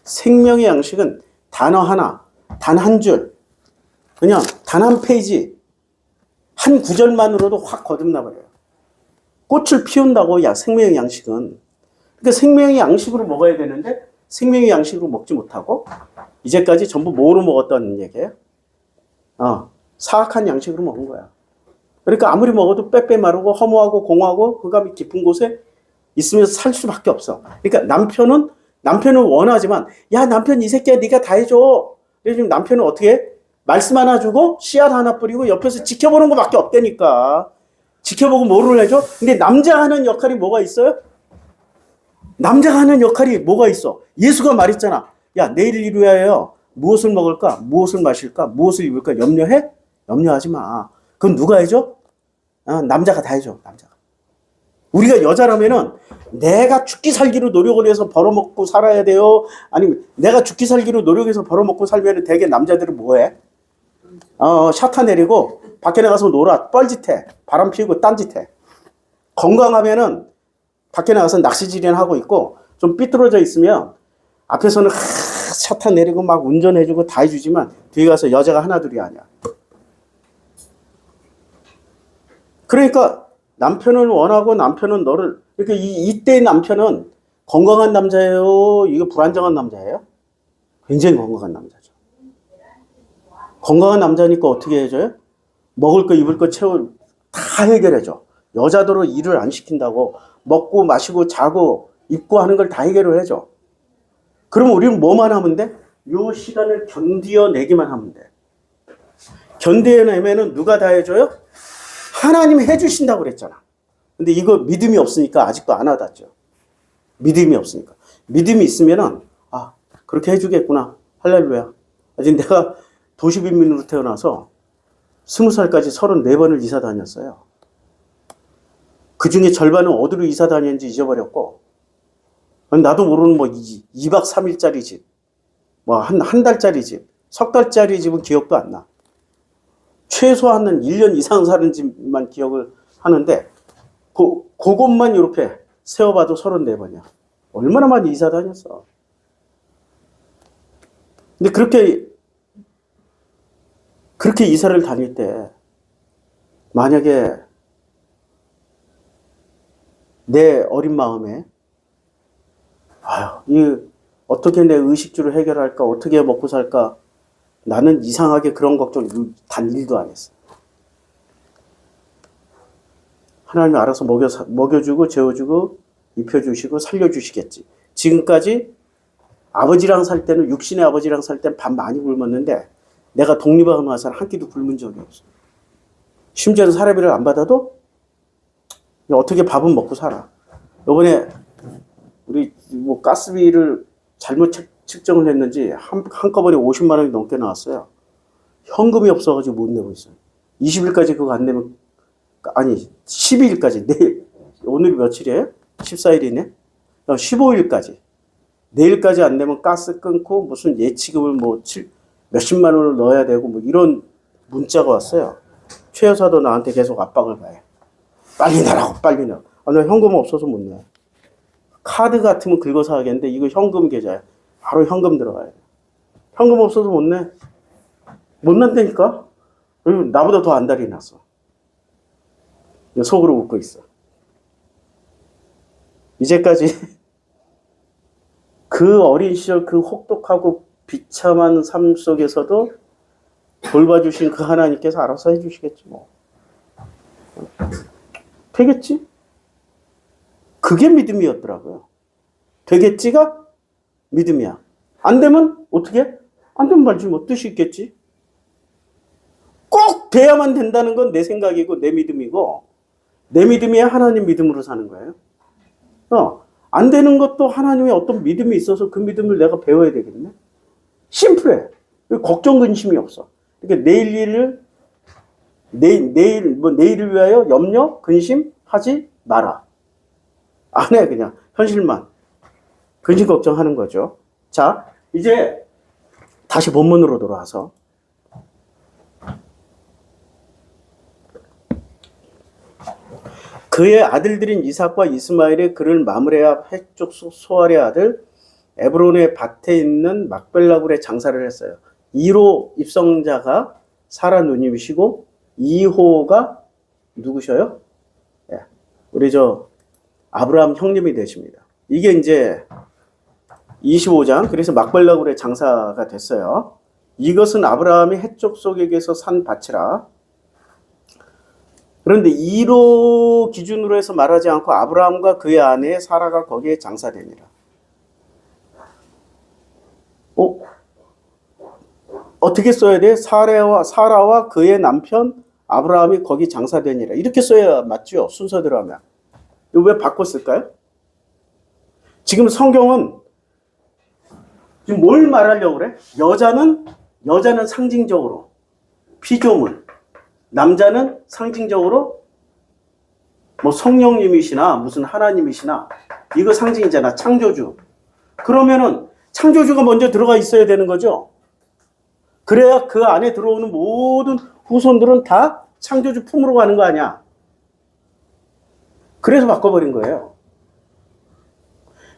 생명의 양식은 단어 하나, 단 한 줄, 그냥 단 한 페이지, 한 구절만으로도 확 거듭나버려요. 꽃을 피운다고 생명의 양식은. 그러니까 생명의 양식으로 먹어야 되는데 생명의 양식으로 먹지 못하고 이제까지 전부 뭐로 먹었다는 얘기예요? 사악한 양식으로 먹은 거야. 그러니까 아무리 먹어도 빼빼 마르고 허무하고 공허하고 흑암이 깊은 곳에 있으면서 살 수밖에 없어. 그러니까 남편은 원하지만 야 남편 이 새끼야 네가 다 해줘. 그래서 지금 남편은 어떻게 해? 말씀 하나 주고 씨앗 하나 뿌리고 옆에서 지켜보는 것밖에 없다니까. 지켜보고 뭐를 해줘? 근데 남자가 하는 역할이 뭐가 있어요? 남자가 하는 역할이 뭐가 있어? 예수가 말했잖아. 야, 내일 이루야여 무엇을 먹을까? 무엇을 마실까? 무엇을 입을까? 염려해? 염려하지 마. 그건 누가 해줘? 남자가 다 해줘. 남자가. 우리가 여자라면은 내가 죽기 살기로 노력을 해서 벌어먹고 살아야 돼요. 아니면 내가 죽기 살기로 노력해서 벌어먹고 살면 대개 남자들은 뭐해? 샤타 내리고 밖에 나가서 놀아. 뻘짓해. 바람 피우고 딴짓해. 건강하면은 밖에 나가서 낚시질이나 하고 있고 좀 삐뚤어져 있으면 앞에서는 샤타 내리고 막 운전해주고 다 해주지만 뒤에 가서 여자가 하나둘이 아니야. 그러니까 남편을 원하고 남편은 너를 이렇게 이때 남편은 건강한 남자예요? 이거 불안정한 남자예요? 굉장히 건강한 남자죠. 건강한 남자니까 어떻게 해줘요? 먹을 거 입을 거 다 해결해줘. 여자들은 일을 안 시킨다고 먹고 마시고 자고 입고 하는 걸 다 해결을 해줘. 그러면 우리는 뭐만 하면 돼? 요 시간을 견디어내기만 하면 돼. 견디어내면은 누가 다 해줘요? 하나님이 해주신다고 그랬잖아. 근데 이거 믿음이 없으니까 아직도 안 와닿죠. 믿음이 없으니까. 믿음이 있으면은, 그렇게 해주겠구나. 할렐루야. 아직 내가 도시빈민으로 태어나서 20살까지 34번을 이사 다녔어요. 그 중에 절반은 어디로 이사 다녔는지 잊어버렸고, 나도 모르는 2박 3일짜리 집, 한 달짜리 집, 석 달짜리 집은 기억도 안 나. 최소한은 1년 이상 사는 집만 기억을 하는데 그것만 이렇게 세어봐도 34번이야. 얼마나 많이 이사 다녔어. 근데 그렇게 이사를 다닐 때 만약에 내 어린 마음에 어떻게 내 의식주를 해결할까? 어떻게 먹고 살까? 나는 이상하게 그런 걱정 단 1도 안 했어. 하나님이 알아서 먹여주고 재워주고 입혀주시고 살려주시겠지. 지금까지 아버지랑 살 때는 육신의 아버지랑 살 때는 밥 많이 굶었는데 내가 독립하고 나서 한 끼도 굶은 적이 없어. 심지어는 사례비를 안 받아도 어떻게 밥은 먹고 살아. 이번에 우리 가스비를 잘못 측정을 했는지 한꺼번에 50만 원이 넘게 나왔어요. 현금이 없어가지고 못 내고 있어요. 20일까지 그거 안 내면 12일까지 내일 오늘이 며칠이에요? 14일이네. 15일까지 내일까지 안 내면 가스 끊고 무슨 예치금을 몇십만 원을 넣어야 되고 이런 문자가 왔어요. 최 여사도 나한테 계속 압박을 가해. 빨리 내라고 빨리 내라고. 나 현금 없어서 못 내. 카드 같으면 긁어서 하겠는데 이거 현금 계좌야. 바로 현금 들어가야 돼. 현금 없어서 못 내. 못 낸다니까? 나보다 더 안달이 났어. 속으로 웃고 있어. 이제까지 그 어린 시절 그 혹독하고 비참한 삶 속에서도 돌봐주신 그 하나님께서 알아서 해주시겠지 뭐. 되겠지? 그게 믿음이었더라고요. 되겠지가 믿음이야. 안 되면 어떻게? 안 되면 말지 뭐 뜻이 있겠지. 꼭 돼야만 된다는 건 내 생각이고 내 믿음이고 내 믿음이야 하나님 믿음으로 사는 거예요. 안 되는 것도 하나님의 어떤 믿음이 있어서 그 믿음을 내가 배워야 되겠네. 심플해. 걱정 근심이 없어. 그러니까 내일을 위하여 염려 근심하지 마라. 안 해. 그냥 현실만 근심 걱정하는 거죠. 자, 이제 다시 본문으로 돌아와서 그의 아들들인 이삭과 이스마엘이 그를 마므레와 헷족 소알의 아들 에브론의 밭에 있는 막벨라굴에 장사를 했어요. 1호 입성자가 사라 누님이시고 2호가 누구셔요? 우리 아브라함 형님이 되십니다. 이게 이제 25장, 그래서 막벨라굴의 장사가 됐어요. 이것은 아브라함이 헷족 속에게서 산 밭이라. 그런데 1호 기준으로 해서 말하지 않고 아브라함과 그의 아내 사라가 거기에 장사되니라. 어떻게 써야 돼? 사라와 그의 남편 아브라함이 거기 장사되니라. 이렇게 써야 맞죠? 순서대로 하면. 이거 왜 바꿨을까요? 지금 성경은 지금 뭘 말하려고 그래? 여자는 상징적으로 피조물, 남자는 상징적으로 뭐 성령님이시나 무슨 하나님이시나 이거 상징이잖아. 창조주. 그러면은 창조주가 먼저 들어가 있어야 되는 거죠. 그래야 그 안에 들어오는 모든 후손들은 다 창조주 품으로 가는 거 아니야. 그래서 바꿔버린 거예요.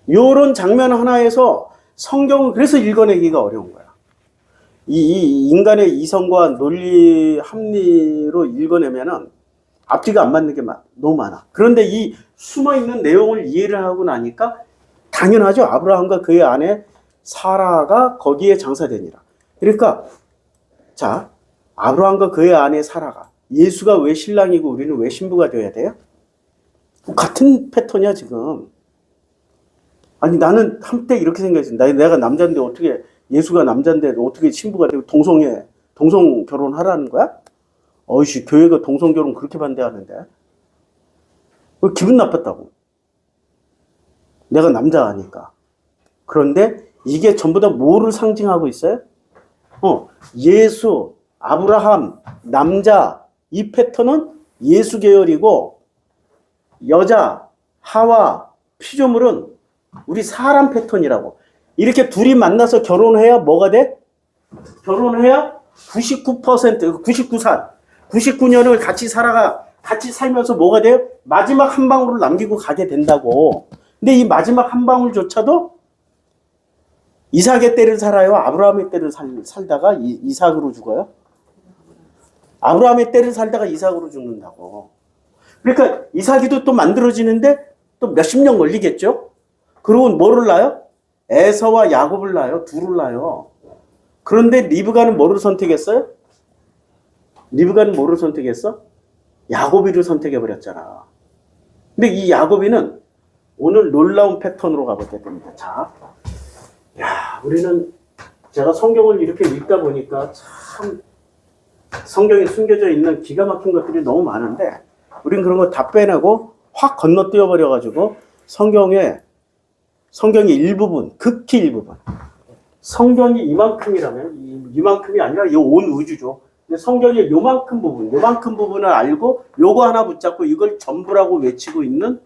요런 장면 하나에서 성경을 그래서 읽어내기가 어려운 거야. 이 인간의 이성과 논리 합리로 읽어내면은 앞뒤가 안 맞는 게 너무 많아. 그런데 이 숨어있는 내용을 이해를 하고 나니까 당연하죠. 아브라함과 그의 아내 사라가 거기에 장사되니라. 그러니까 자, 아브라함과 그의 아내 사라가 예수가 왜 신랑이고 우리는 왜 신부가 되어야 돼요? 같은 패턴이야 지금. 아니 나는 한때 이렇게 생각했어. 내가 남자인데 어떻게 예수가 남자인데 어떻게 신부가 되고 동성 결혼하라는 거야? 어이씨 교회가 동성 결혼 그렇게 반대하는데 왜 기분 나빴다고? 내가 남자니까. 그런데 이게 전부 다 뭐를 상징하고 있어요? 예수, 아브라함, 남자 이 패턴은 예수 계열이고 여자, 하와, 피조물은 우리 사람 패턴이라고. 이렇게 둘이 만나서 결혼해야 뭐가 돼? 결혼해야 99%, 99년을 같이 살면서 뭐가 돼요? 마지막 한 방울을 남기고 가게 된다고. 근데 이 마지막 한 방울조차도 이삭의 때를 살아요? 아브라함의 때를 살다가 이삭으로 죽어요? 아브라함의 때를 살다가 이삭으로 죽는다고. 그러니까 이삭이도 또 만들어지는데 또 몇십 년 걸리겠죠? 그리고 뭐를 낳아요? 에서와 야곱을 낳아요. 둘을 낳아요. 그런데 리브가는 뭐를 선택했어요? 리브가는 뭐를 선택했어? 야곱이를 선택해버렸잖아. 근데 이 야곱이는 오늘 놀라운 패턴으로 가보게 됩니다. 자, 우리는 제가 성경을 이렇게 읽다 보니까 참 성경에 숨겨져 있는 기가 막힌 것들이 너무 많은데 우린 그런 거 다 빼내고 확 건너뛰어 버려가지고 성경의 일부분, 극히 일부분. 성경이 이만큼이라면 이만큼이 아니라 이 온 우주죠. 근데 성경의 요만큼 부분을 알고 요거 하나 붙잡고 이걸 전부라고 외치고 있는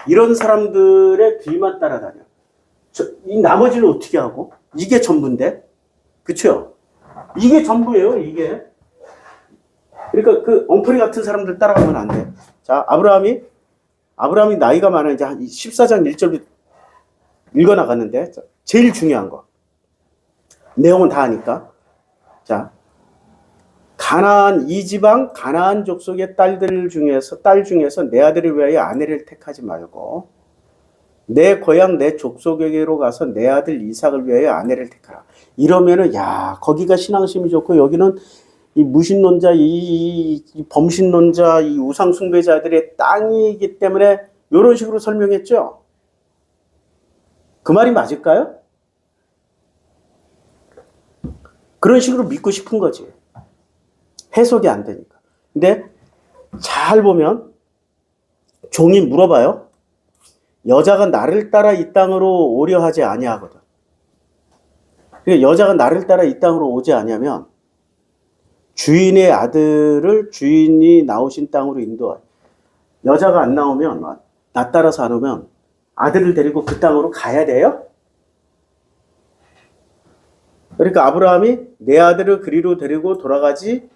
이런 사람들의 뒤만 따라다녀. 이 나머지는 어떻게 하고? 이게 전부인데? 그쵸? 이게 전부예요, 이게. 그러니까 그 엉터리 같은 사람들 따라가면 안 돼. 자, 아브라함이 나이가 많아. 이제 한 14장 1절 읽어나갔는데, 제일 중요한 거. 내용은 다 아니까. 자, 가나안, 이 지방, 가나안 족속의 딸 중에서 내 아들을 위하여 아내를 택하지 말고, 내 고향, 내 족속에게로 가서 내 아들 이삭을 위하여 아내를 택하라. 이러면은, 거기가 신앙심이 좋고, 여기는 이 무신론자, 이 범신론자, 이 우상숭배자들의 땅이기 때문에, 이런 식으로 설명했죠? 그 말이 맞을까요? 그런 식으로 믿고 싶은 거지. 해석이 안 되니까. 근데 잘 보면 종이 물어봐요. 여자가 나를 따라 이 땅으로 오려 하지 아니하거든. 그러니까 여자가 나를 따라 이 땅으로 오지 아니하면 주인의 아들을 주인이 나오신 땅으로 인도해. 여자가 안 나오면, 나 따라서 안 오면 아들을 데리고 그 땅으로 가야 돼요? 그러니까 아브라함이 내 아들을 그리로 데리고 돌아가지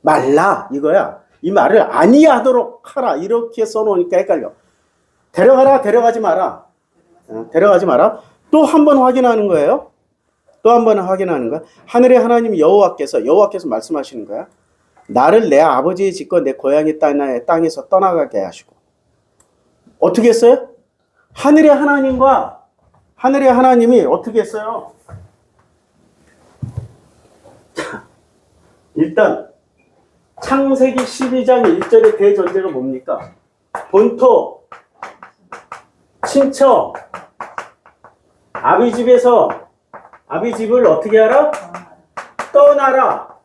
말라 이거야. 이 말을 아니하도록 하라 이렇게 써놓으니까 헷갈려. 데려가라, 데려가지 마라. 데려가지 마라. 또 한 번 확인하는 거예요. 또 한 번 확인하는 거야. 하늘의 하나님 여호와께서 말씀하시는 거야. 나를 내 아버지의 집과 내 고향의 땅에서 떠나가게 하시고. 어떻게 했어요? 하늘의 하나님이 어떻게 했어요? 일단 창세기 12장 1절의 대전제가 뭡니까? 본토, 친척, 아비 집을 어떻게 하라? 떠나라.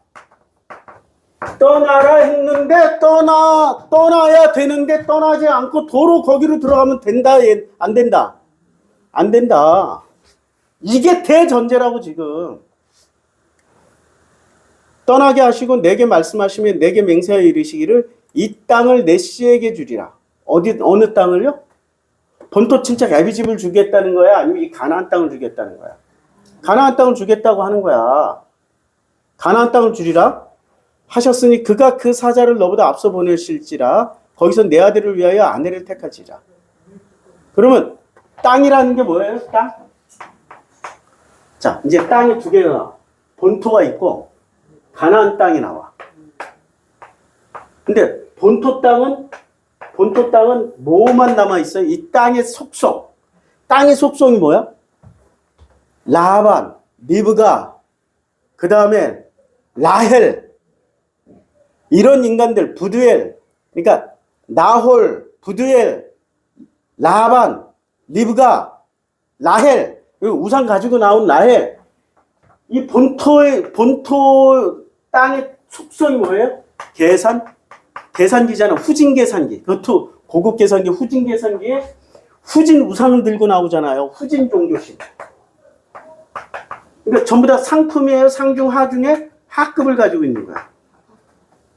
떠나라 했는데 떠나야 되는데 떠나지 않고 도로 거기로 들어가면 된다, 안 된다? 안 된다. 이게 대전제라고 지금. 떠나게 하시고 내게 말씀하시면 내게 맹세하여 이르시기를 이 땅을 내 씨에게 주리라. 어느 땅을요? 본토 친척 애비집을 주겠다는 거야? 아니면 이 가나안 땅을 주겠다는 거야? 가나안 땅을 주겠다고 하는 거야. 가나안 땅을 주리라 하셨으니 그가 그 사자를 너보다 앞서 보내실지라 거기서 내 아들을 위하여 아내를 택할지라. 그러면 땅이라는 게 뭐예요? 땅? 자, 이제 땅이 두 개가 나와. 본토가 있고 가나안 땅이 나와. 근데 본토 땅은 뭐만 남아 있어요? 이 땅의 속성. 땅의 속성이 뭐야? 라반, 리브가, 그 다음에 라헬, 이런 인간들, 부두엘, 그러니까 나홀, 부두엘, 라반, 리브가, 라헬, 우상 가지고 나온 라헬. 이 본토 땅의 속성이 뭐예요? 계산기잖아. 후진 계산기. 그것도 고급 계산기, 후진 계산기에 후진 우상을 들고 나오잖아요. 후진 종교심. 그러니까 전부 다 상품이에요. 상중, 하중에 하급을 가지고 있는 거야.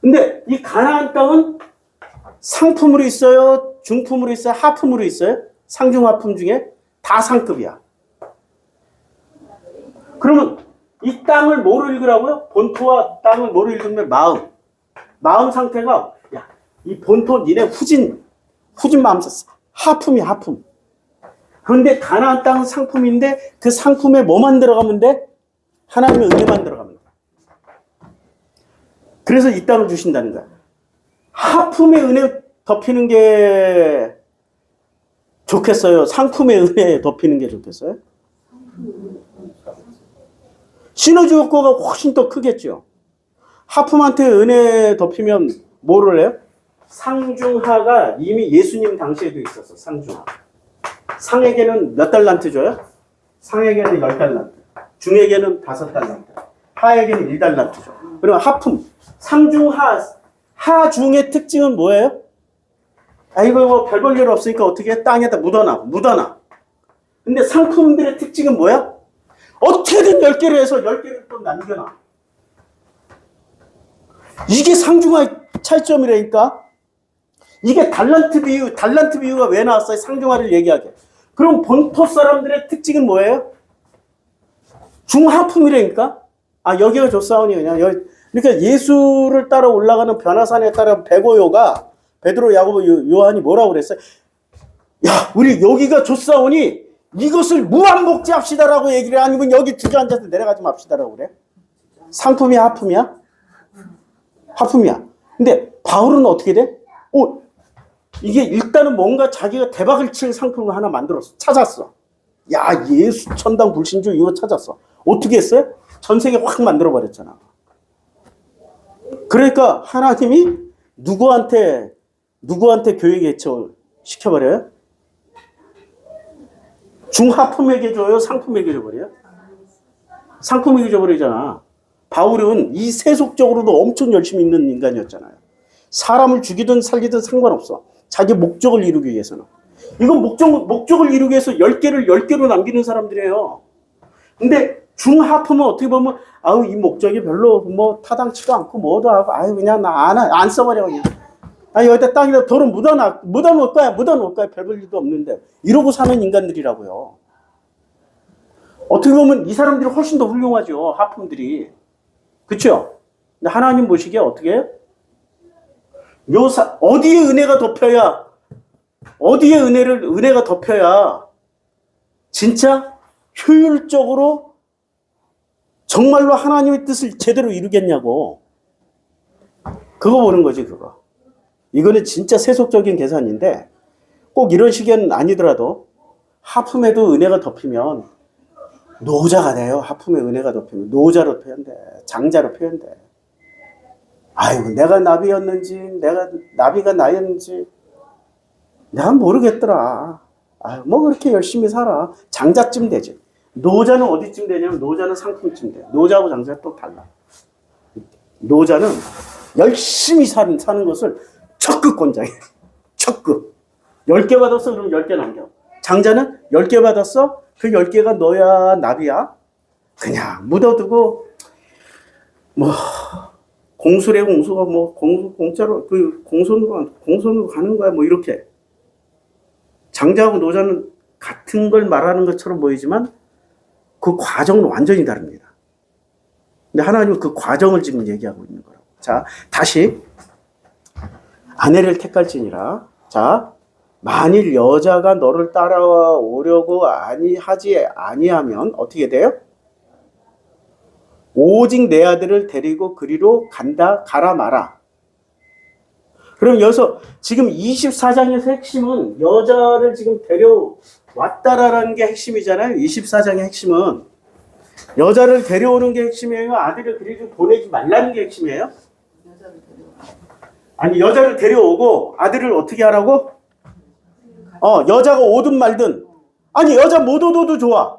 근데 이 가나안 땅은 상품으로 있어요? 중품으로 있어요? 하품으로 있어요? 상중, 하품 중에 다 상급이야. 그러면 이 땅을 뭐로 읽으라고요? 본토와 땅을 뭐로 읽으면 마음. 마음 상태가, 야, 이 본토 니네 후진 마음 하품이 하품. 그런데 가나안 땅은 상품인데 그 상품에 뭐만 들어가면 돼? 하나님의 은혜만 들어가면 돼. 그래서 이 땅을 주신다는 거야. 하품의 은혜 덮이는 게 좋겠어요? 상품의 은혜 덮이는 게 좋겠어요? 시너지 효과가 훨씬 더 크겠죠. 하품한테 은혜 덮이면 뭐를 해요? 상중하가 이미 예수님 당시에도 있었어. 상중하. 상에게는 몇 달란트 줘요? 상에게는 10달란트. 중에게는 5달란트. 하에게는 1달란트 줘. 그러면 하품. 상중하. 하중의 특징은 뭐예요? 이거 뭐 별 볼 일 없으니까 어떻게 해? 땅에다 묻어놔. 근데 상품들의 특징은 뭐야? 어떻게든 10개를 해서 10개를 또 남겨놔. 이게 상중하의 차이점이라니까. 이게 달란트 비유가 왜 나왔어요? 상중하를 얘기하게. 그럼 본토 사람들의 특징은 뭐예요? 중하품이라니까. 여기가 좋사오니 그냥 여기. 그러니까 예수를 따라 올라가는 변화산에 따라 베고요가 베드로, 야고보, 요한이 뭐라고 그랬어요? 야, 우리 여기가 좋사오니 이것을 무한복제합시다라고 얘기를 해. 아니면 여기 주저앉아서 내려가지 맙시다라고 그래. 상품이 하품이야? 하품이야. 근데 바울은 어떻게 돼? 이게 일단은 뭔가 자기가 대박을 칠 상품을 하나 만들었어. 찾았어. 야, 예수 천당 불신주 이거 찾았어. 어떻게 했어요? 전 세계 확 만들어버렸잖아. 그러니까 하나님이 누구한테 교회 개척을 시켜버려요? 중하품에게 줘요? 상품에게 줘버려요? 상품에게 줘버리잖아. 바울은 이 세속적으로도 엄청 열심히 있는 인간이었잖아요. 사람을 죽이든 살리든 상관없어. 자기 목적을 이루기 위해서는. 이건 목적을 이루기 위해서 10개로 남기는 사람들이에요. 근데 중하품은 어떻게 보면 이 목적이 별로 뭐 타당치도 않고 뭐도 하고 그냥 나 안 써버려 그냥. 여기다 땅에다 도로 묻어놓을 거야. 별 볼 일도 없는데. 이러고 사는 인간들이라고요. 어떻게 보면 이 사람들이 훨씬 더 훌륭하죠. 하품들이. 그쵸? 근데 하나님 보시기에 어떻게 해요? 어디에 은혜가 덮여야 진짜 효율적으로 정말로 하나님의 뜻을 제대로 이루겠냐고. 그거 보는 거지, 그거. 이거는 진짜 세속적인 계산인데 꼭 이런 식은 아니더라도 하품에도 은혜가 덮이면 노자가 돼요. 하품에 은혜가 덮이면 노자로 표현돼. 장자로 표현돼. 내가 나비였는지 내가 나비가 나였는지 내가 모르겠더라. 뭐 그렇게 열심히 살아. 장자쯤 되지. 노자는 어디쯤 되냐면 노자는 상품쯤 돼. 노자하고 장자가 또 달라. 노자는 열심히 사는 것을 적극 권장해. 적극. 10개 받았어? 그럼 10개 남겨. 장자는 10개 받았어? 그 10개가 너야 나비야? 그냥 묻어두고 뭐 공수래 공수가 뭐 공짜로 그 공손으로 가는 거야 뭐 이렇게. 장자하고 노자는 같은 걸 말하는 것처럼 보이지만 그 과정은 완전히 다릅니다. 근데 하나님은 그 과정을 지금 얘기하고 있는 거라고. 자, 다시 아내를 택할지니라. 자, 만일 여자가 너를 따라와 오려고 하지 아니하면 어떻게 돼요? 오직 내 아들을 데리고 그리로 가라 마라. 그럼 여기서 지금 24장에서 핵심은 여자를 지금 데려왔다라는 게 핵심이잖아요. 24장의 핵심은 여자를 데려오는 게 핵심이에요. 아들을 그리로 보내지 말라는 게 핵심이에요. 아니, 여자를 데려오고 아들을 어떻게 하라고? 여자가 오든 말든. 아니, 여자 못 오도 좋아.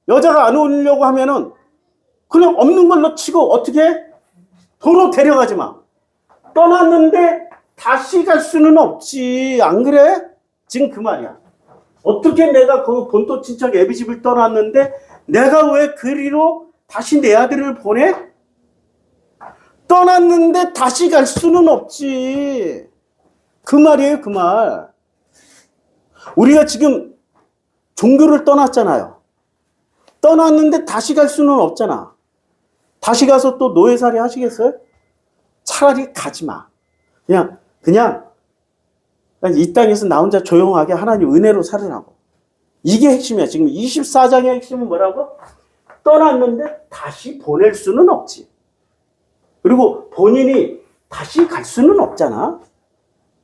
여자가 안 오려고 하면은 그냥 없는 걸로 치고 어떻게? 도로 데려가지 마. 떠났는데 다시 갈 수는 없지. 안 그래? 지금 그 말이야. 어떻게 내가 그 본토 친척 애비 집을 떠났는데 내가 왜 그리로 다시 내 아들을 보내? 떠났는데 다시 갈 수는 없지. 그 말이에요, 그 말. 우리가 지금 종교를 떠났잖아요. 떠났는데 다시 갈 수는 없잖아. 다시 가서 또 노예살이 하시겠어요? 차라리 가지 마. 그냥 이 땅에서 나 혼자 조용하게 하나님 은혜로 살으라고. 이게 핵심이야. 지금 24장의 핵심은 뭐라고? 떠났는데 다시 보낼 수는 없지. 그리고 본인이 다시 갈 수는 없잖아.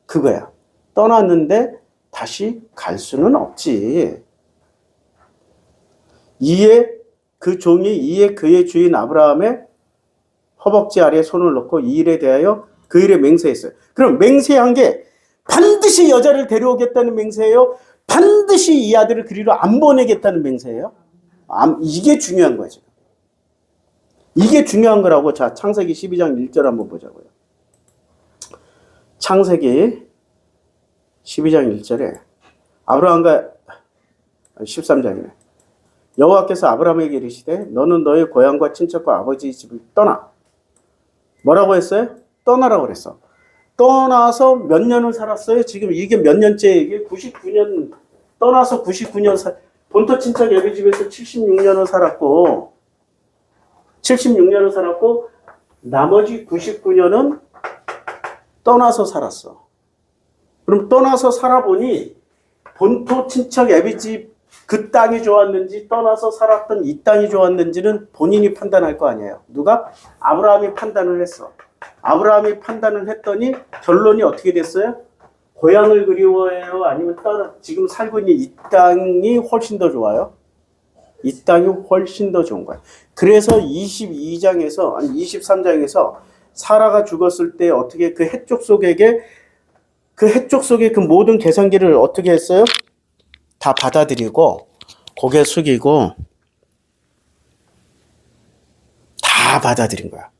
그거야. 떠났는데 다시 갈 수는 없지. 이에 그 종이 이에 그의 주인 아브라함의 허벅지 아래에 손을 넣고 이 일에 대하여 그 일에 맹세했어요. 그럼 맹세한 게 반드시 여자를 데려오겠다는 맹세예요? 반드시 이 아들을 그리로 안 보내겠다는 맹세예요? 이게 중요한 거야, 지금. 이게 중요한 거라고. 자, 창세기 12장 1절 한번 보자고요. 창세기 12장 1절에 아브라함과 13장이네. 여호와께서 아브라함에게 이르시되 너는 너의 고향과 친척과 아버지 집을 떠나. 뭐라고 했어요? 떠나라고 그랬어. 떠나서 몇 년을 살았어요? 지금 이게 몇 년째 이게 99년 떠나서 99년 본토 친척 애비 집에서 76년을 살았고 나머지 99년은 떠나서 살았어. 그럼 떠나서 살아보니 본토 친척 애비 집 그 땅이 좋았는지 떠나서 살았던 이 땅이 좋았는지는 본인이 판단할 거 아니에요. 누가? 아브라함이 판단을 했어. 아브라함이 판단을 했더니 결론이 어떻게 됐어요? 고향을 그리워해요? 아니면 지금 살고 있는 이 땅이 훨씬 더 좋아요? 이 땅이 훨씬 더 좋은 거야. 그래서 22장에서, 아니 23장에서 사라가 죽었을 때 어떻게 그 해쪽 속에 그 모든 계산기를 어떻게 했어요? 다 받아들이고 고개 숙이고 다 받아들인 거야.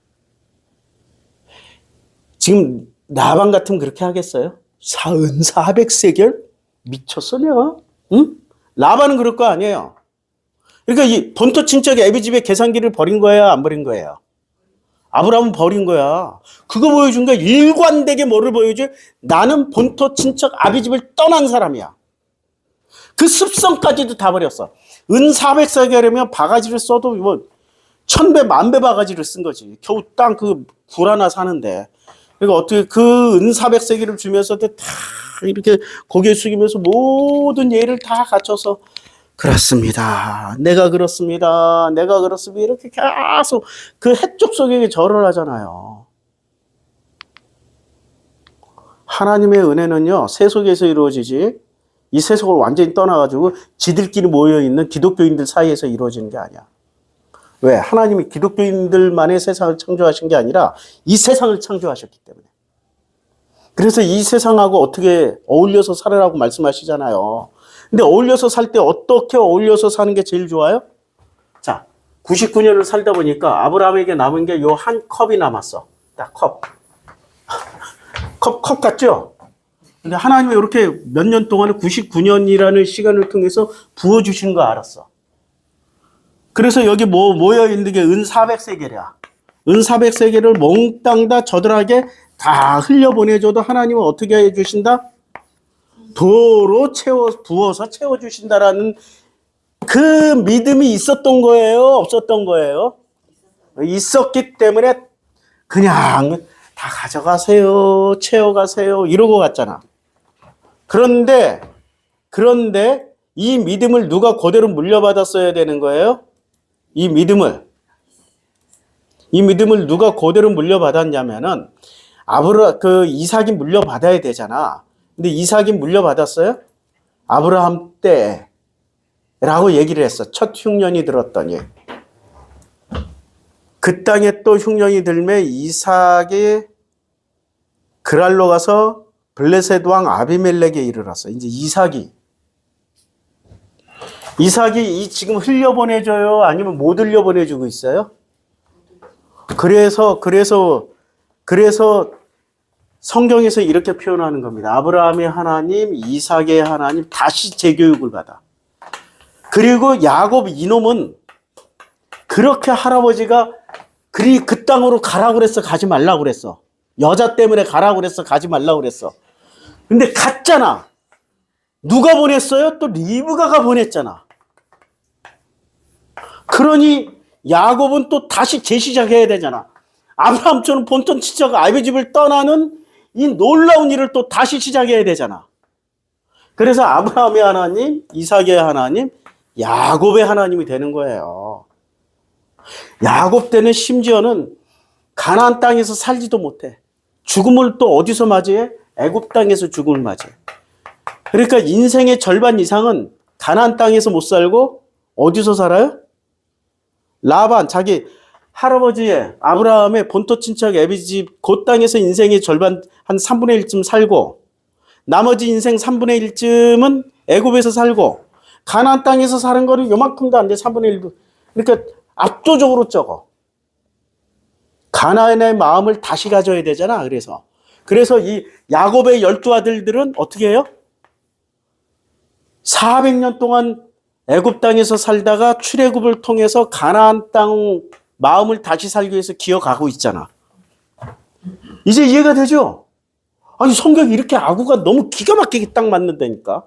지금 라반 같으면 그렇게 하겠어요? 400세겔? 미쳤어 내가? 응? 라반은 그럴 거 아니에요. 그러니까 이 본토 친척 애비 집의 계산기를 버린 거예요? 안 버린 거예요? 아브라함은 버린 거야. 그거 보여준 거야. 일관되게 뭐를 보여줘? 나는 본토 친척 아비 집을 떠난 사람이야. 그 습성까지도 다 버렸어. 은 400세겔이면 바가지를 써도 뭐 1000배, 10,000배 바가지를 쓴 거지. 겨우 땅 그 굴 하나 사는데. 그러니까 어떻게 그 은 400세겔을 주면서도 다 이렇게 고개 숙이면서 모든 예를 다 갖춰서 그렇습니다. 내가 그렇습니다. 이렇게 계속 그 해쪽 속에 절을 하잖아요. 하나님의 은혜는요, 세속에서 이루어지지 이 세속을 완전히 떠나가지고 지들끼리 모여있는 기독교인들 사이에서 이루어지는 게 아니야. 왜? 하나님이 기독교인들만의 세상을 창조하신 게 아니라 이 세상을 창조하셨기 때문에. 그래서 이 세상하고 어떻게 어울려서 살아라고 말씀하시잖아요. 근데 어울려서 살 때 어떻게 어울려서 사는 게 제일 좋아요? 자, 99년을 살다 보니까 아브라함에게 남은 게 요 한 컵이 남았어. 딱 컵. 컵 같죠? 근데 하나님이 이렇게 몇 년 동안에 99년이라는 시간을 통해서 부어주신 거 알았어. 그래서 여기 모여 있는 게 은 400세겔이야. 은 400세겔을 몽땅 다 저들에게 다 흘려보내줘도 하나님은 어떻게 해주신다? 도로 부어서 채워주신다라는 그 믿음이 있었던 거예요? 없었던 거예요? 있었기 때문에 그냥 다 가져가세요, 채워가세요 이러고 갔잖아. 그런데 이 믿음을 누가 그대로 물려받았어야 되는 거예요? 이 믿음을 누가 그대로 물려받았냐면은 이삭이 물려받아야 되잖아. 근데 이삭이 물려받았어요? 아브라함 때라고 얘기를 했어. 첫 흉년이 들었더니 그 땅에 또 흉년이 들매 이삭이 그랄로 가서 블레셋 왕 아비멜렉에 이르렀어. 이제 이삭이 지금 흘려보내줘요? 아니면 못 흘려보내주고 있어요? 그래서 성경에서 이렇게 표현하는 겁니다. 아브라함의 하나님, 이삭의 하나님, 다시 재교육을 받아. 그리고 야곱 이놈은 그렇게 할아버지가 그 땅으로 가라고 그랬어? 가지 말라고 그랬어? 여자 때문에 가라고 그랬어? 가지 말라고 그랬어? 근데 갔잖아. 누가 보냈어요? 또 리브가가 보냈잖아. 그러니 야곱은 또 다시 재시작해야 되잖아. 아브라함처럼 본토 친척 아비 집을 떠나는 이 놀라운 일을 또 다시 시작해야 되잖아. 그래서 아브라함의 하나님, 이삭의 하나님, 야곱의 하나님이 되는 거예요. 야곱 때는 심지어는 가나안 땅에서 살지도 못해. 죽음을 또 어디서 맞이해? 애굽 땅에서 죽음을 맞이해. 그러니까 인생의 절반 이상은 가나안 땅에서 못 살고 어디서 살아요? 라반, 자기 할아버지의 아브라함의 본토 친척 애비집 그 땅에서 인생의 절반 한 3분의 1쯤 살고 나머지 인생 3분의 1쯤은 애굽에서 살고 가나안 땅에서 사는 거는 요만큼도 안 돼. 3분의 1도. 그러니까 압도적으로 적어. 가나안의 마음을 다시 가져야 되잖아. 그래서 이 야곱의 12아들들은 어떻게 해요? 400년 동안 애굽 땅에서 살다가 출애굽을 통해서 가나안 땅 마음을 다시 살기 위해서 기어가고 있잖아. 이제 이해가 되죠? 아니 성경이 이렇게 아구가 너무 기가 막히게 딱 맞는다니까.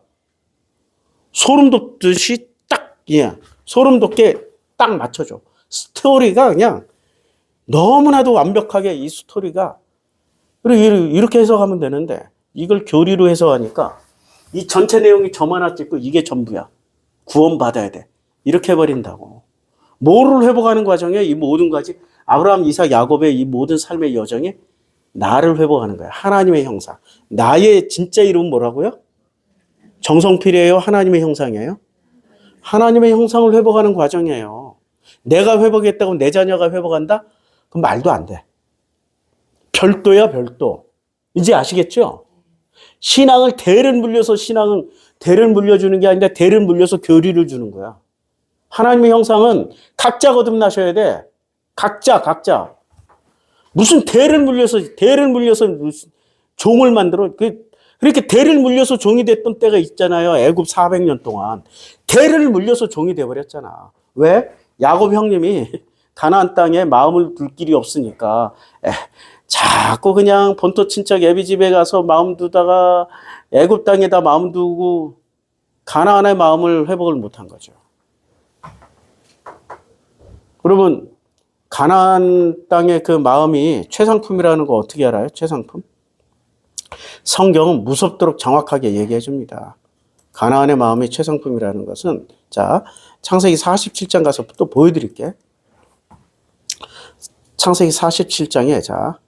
소름 돋듯이 딱 소름 돋게 딱 맞춰줘. 스토리가 그냥 너무나도 완벽하게 이 스토리가 이렇게 해석하면 되는데 이걸 교리로 해석하니까 이 전체 내용이 점 하나 찍고 이게 전부야. 구원받아야 돼. 이렇게 해버린다고. 뭐를 회복하는 과정에 이 모든 가지 아브라함, 이삭, 야곱의 이 모든 삶의 여정이 나를 회복하는 거야. 하나님의 형상. 나의 진짜 이름은 뭐라고요? 정성필이에요? 하나님의 형상이에요? 하나님의 형상을 회복하는 과정이에요. 내가 회복했다고 내 자녀가 회복한다? 그럼 말도 안 돼. 별도야, 별도. 이제 아시겠죠? 신앙을 대를 물려서 신앙은 대를 물려주는 게 아니라 대를 물려서 교리를 주는 거야. 하나님의 형상은 각자 거듭나셔야 돼. 각자. 무슨 대를 물려서 무슨 종을 만들어. 그렇게 대를 물려서 종이 됐던 때가 있잖아요. 애굽 400년 동안. 대를 물려서 종이 돼버렸잖아. 왜? 야곱 형님이 가나안 땅에 마음을 둘 길이 없으니까 자꾸 그냥 본토 친척 애비 집에 가서 마음 두다가 애굽 땅에다 마음 두고 가나안의 마음을 회복을 못한 거죠. 여러분 가나안 땅의 그 마음이 최상품이라는 거 어떻게 알아요? 최상품? 성경은 무섭도록 정확하게 얘기해 줍니다. 가나안의 마음이 최상품이라는 것은 자 창세기 47장 가서 또 보여드릴게. 창세기 47장에 자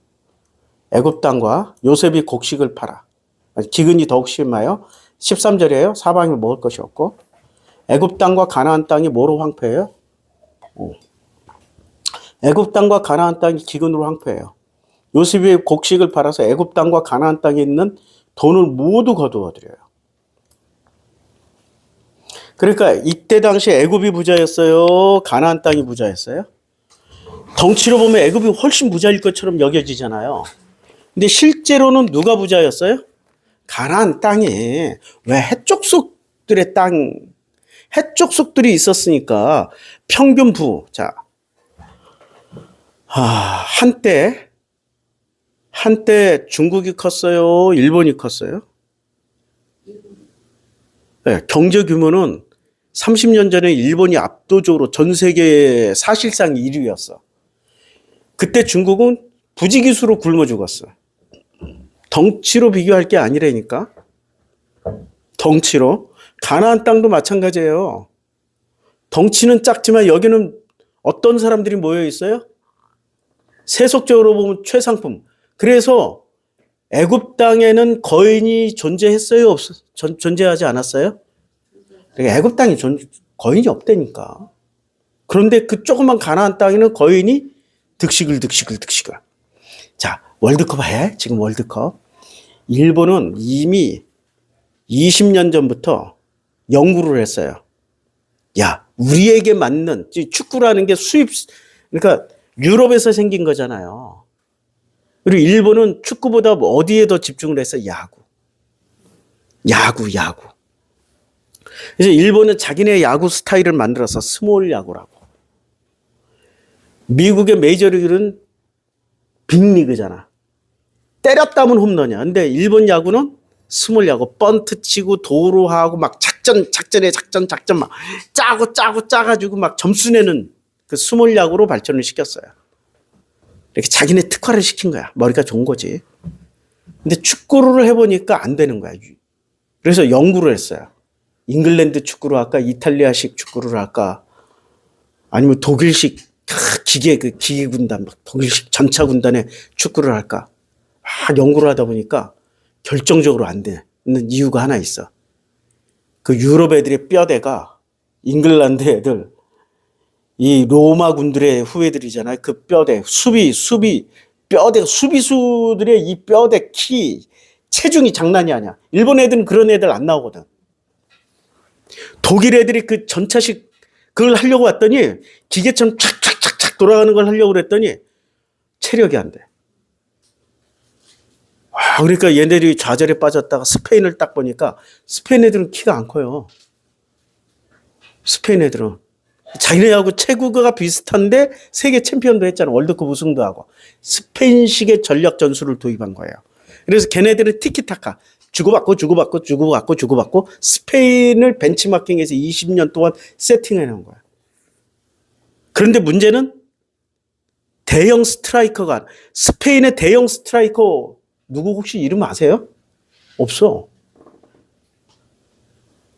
애굽 땅과 요셉이 곡식을 팔아. 기근이 더욱 심하여 13절이에요. 사방에 먹을 것이 없고 애굽 땅과 가나안 땅이 뭐로 황폐해요? 애굽 땅과 가나안 땅이 기근으로 황폐해요. 요셉이 곡식을 팔아서 애굽 땅과 가나안 땅에 있는 돈을 모두 거두어 드려요. 그러니까 이때 당시 애굽이 부자였어요? 가나안 땅이 부자였어요? 덩치로 보면 애굽이 훨씬 부자일 것처럼 여겨지잖아요. 근데 실제로는 누가 부자였어요? 가나안 땅에 왜 해족속들의 땅, 해족속들이 있었으니까 평균 자, 한때 중국이 컸어요? 일본이 컸어요? 네, 경제 규모는 30년 전에 일본이 압도적으로 전 세계 사실상 1위였어. 그때 중국은 부지기수로 굶어 죽었어. 덩치로 비교할 게 아니라니까. 덩치로. 가나안 땅도 마찬가지예요. 덩치는 작지만 여기는 어떤 사람들이 모여 있어요? 세속적으로 보면 최상품. 그래서 애굽 땅에는 거인이 존재했어요? 존재하지 않았어요? 그러니까 애굽 땅에 거인이 없다니까. 그런데 그 조그만 가나안 땅에는 거인이 득식을. 자, 월드컵 해. 지금 월드컵. 일본은 이미 20년 전부터 연구를 했어요. 야, 우리에게 맞는 축구라는 게 그러니까 유럽에서 생긴 거잖아요. 그리고 일본은 축구보다 어디에 더 집중을 했어요? 야구. 그래서 일본은 자기네 야구 스타일을 만들어서 스몰 야구라고. 미국의 메이저리그는 빅리그잖아. 때렸다면 홈런이야. 근데 일본 야구는 스몰 야구, 번트 치고 도루하고 막 작전에 작전 막 짜가지고 막 점수 내는 그 스몰 야구로 발전을 시켰어요. 이렇게 자기네 특화를 시킨 거야. 머리가 좋은 거지. 근데 축구를 해보니까 안 되는 거야. 그래서 연구를 했어요. 잉글랜드 축구를 할까? 이탈리아식 축구를 할까? 아니면 독일식 기계 군단, 막 독일식 전차 군단의 축구를 할까? 연구를 하다 보니까 결정적으로 안 되는 이유가 하나 있어. 그 유럽 애들의 뼈대가 잉글랜드 애들, 이 로마 군들의 후예들이잖아요. 그 뼈대, 뼈대, 수비수들의 이 뼈대 키, 체중이 장난이 아니야. 일본 애들은 그런 애들 안 나오거든. 독일 애들이 그 전차식 그걸 하려고 왔더니 기계처럼 착착착착 돌아가는 걸 하려고 그랬더니 체력이 안 돼. 그러니까 얘네들이 좌절에 빠졌다가 스페인을 딱 보니까 스페인 애들은 키가 안 커요. 스페인 애들은. 자기네하고 체구가 비슷한데 세계 챔피언도 했잖아. 월드컵 우승도 하고. 스페인식의 전략 전술을 도입한 거예요. 그래서 걔네들은 티키타카. 주고받고 스페인을 벤치마킹해서 20년 동안 세팅해 놓은 거야. 그런데 문제는 대형 스트라이커가, 스페인의 대형 스트라이커 누구 혹시 이름 아세요? 없어.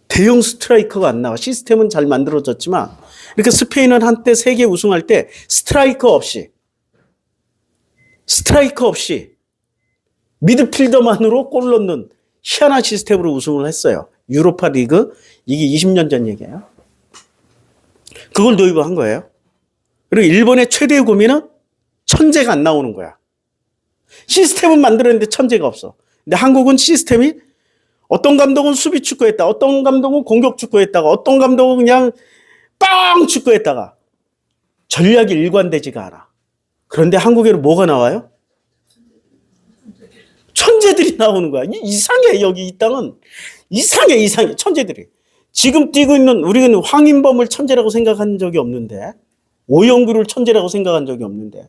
대형 스트라이커가 안 나와. 시스템은 잘 만들어졌지만, 그러니까 스페인은 한때 세계 우승할 때 스트라이커 없이 미드필더만으로 골 넣는 희한한 시스템으로 우승을 했어요. 유로파 리그. 이게 20년 전 얘기예요. 그걸 도입한 거예요. 그리고 일본의 최대의 고민은 천재가 안 나오는 거야. 시스템은 만들었는데 천재가 없어. 근데 한국은 시스템이 어떤 감독은 수비 축구했다. 어떤 감독은 공격 축구했다가 어떤 감독은 그냥 빵 축구했다가 전략이 일관되지가 않아. 그런데 한국에는 뭐가 나와요? 천재들이 나오는 거야. 이상해. 여기 이 땅은 이상해. 천재들이. 지금 뛰고 있는 우리는 황인범을 천재라고 생각한 적이 없는데, 오영규를 천재라고 생각한 적이 없는데,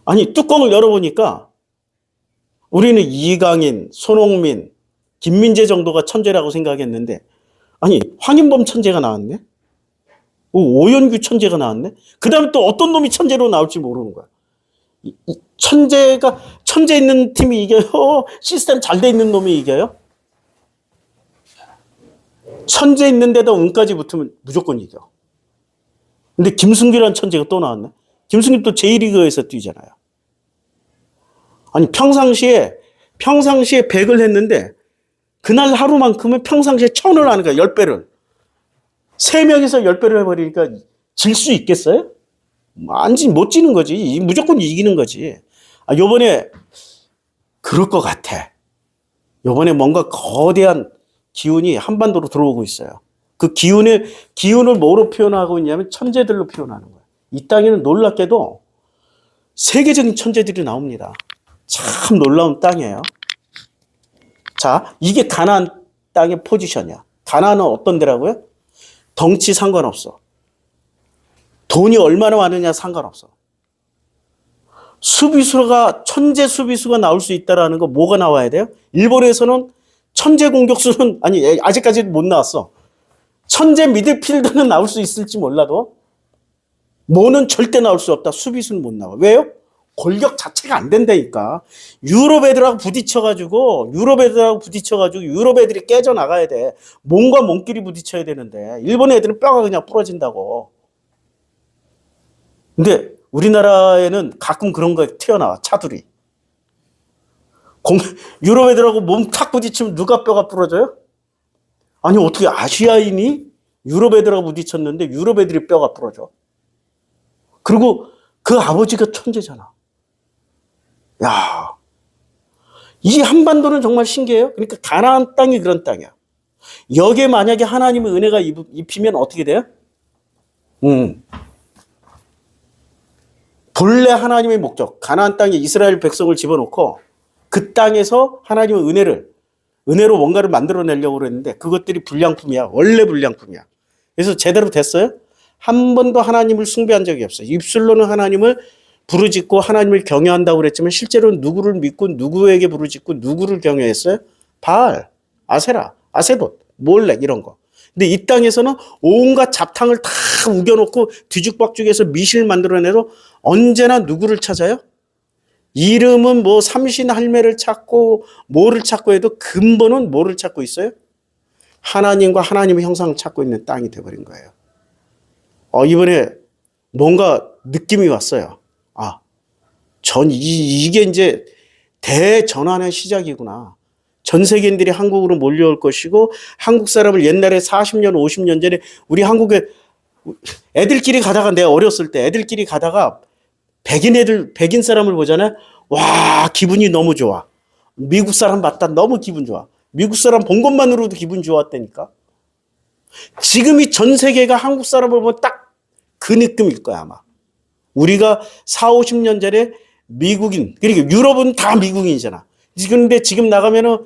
아니 뚜껑을 열어보니까 우리는 이강인, 손흥민, 김민재 정도가 천재라고 생각했는데, 아니 황인범 천재가 나왔네. 오영규 천재가 나왔네. 그 다음에 또 어떤 놈이 천재로 나올지 모르는 거야. 천재 있는 팀이 이겨요? 시스템 잘 돼 있는 놈이 이겨요? 천재 있는데다 운까지 붙으면 무조건 이겨. 근데 김승규라는 천재가 또 나왔네. 김승규 또 제1리그에서 뛰잖아요. 아니 평상시에 100을 했는데 그날 하루만큼은 평상시에 1000을 하는 거야. 10배를. 3명이서 10배를 해버리니까 질 수 있겠어요? 못 지는 거지. 무조건 이기는 거지. 요번에 그럴 것 같아. 요번에 뭔가 거대한 기운이 한반도로 들어오고 있어요. 그 기운을 뭐로 표현하고 있냐면 천재들로 표현하는 거예요. 이 땅에는 놀랍게도 세계적인 천재들이 나옵니다. 참 놀라운 땅이에요. 자, 이게 가나안 땅의 포지션이야. 가나안은 어떤 데라고요? 덩치 상관없어. 돈이 얼마나 많으냐 상관없어. 수비수가 천재 수비수가 나올 수 있다라는 거 뭐가 나와야 돼요? 일본에서는 천재 공격수는 아니 아직까지 못 나왔어. 천재 미드필더는 나올 수 있을지 몰라도 뭐는 절대 나올 수 없다. 수비수는 못 나와. 왜요? 골격 자체가 안 된다니까. 유럽 애들하고 부딪혀가지고 유럽 애들이 깨져나가야 돼. 몸과 몸끼리 부딪혀야 되는데 일본 애들은 뼈가 그냥 부러진다고. 근데 우리나라에는 가끔 그런 거 튀어나와. 차들이. 유럽 애들하고 몸 탁 부딪히면 누가 뼈가 부러져요? 아니 어떻게 아시아인이 유럽 애들하고 부딪혔는데 유럽 애들이 뼈가 부러져. 그리고 그 아버지가 천재잖아. 야, 이 한반도는 정말 신기해요. 그러니까 가나안 땅이 그런 땅이야. 여기에 만약에 하나님의 은혜가 입히면 어떻게 돼요? 본래 하나님의 목적, 가나안 땅에 이스라엘 백성을 집어넣고 그 땅에서 하나님의 은혜로 뭔가를 만들어내려고 그랬는데 그것들이 불량품이야. 원래 불량품이야. 그래서 제대로 됐어요? 한 번도 하나님을 숭배한 적이 없어요. 입술로는 하나님을 부르짖고 하나님을 경외한다고 그랬지만 실제로는 누구를 믿고 누구에게 부르짖고 누구를 경외했어요? 바알, 아세라, 아세돗, 몰렉 이런 거. 근데 이 땅에서는 온갖 잡탕을 다 우겨놓고 뒤죽박죽해서 미신을 만들어내도 언제나 누구를 찾아요? 이름은 뭐 삼신 할매를 찾고 뭐를 찾고 해도 근본은 뭐를 찾고 있어요? 하나님과 하나님의 형상을 찾고 있는 땅이 돼버린 거예요. 이번에 뭔가 느낌이 왔어요. 이게 이제 대전환의 시작이구나. 전 세계인들이 한국으로 몰려올 것이고 한국 사람을 옛날에 40년, 50년 전에 우리 한국에 애들끼리 가다가 내가 어렸을 때 애들끼리 가다가 백인 사람을 보잖아요. 와, 기분이 너무 좋아. 미국 사람 봤다 너무 기분 좋아. 미국 사람 본 것만으로도 기분 좋았다니까. 지금이 전 세계가 한국 사람을 보면 딱 그 느낌일 거야 아마. 우리가 40, 50년 전에 미국인, 그러니까 유럽은 다 미국인이잖아. 그런데 지금 나가면은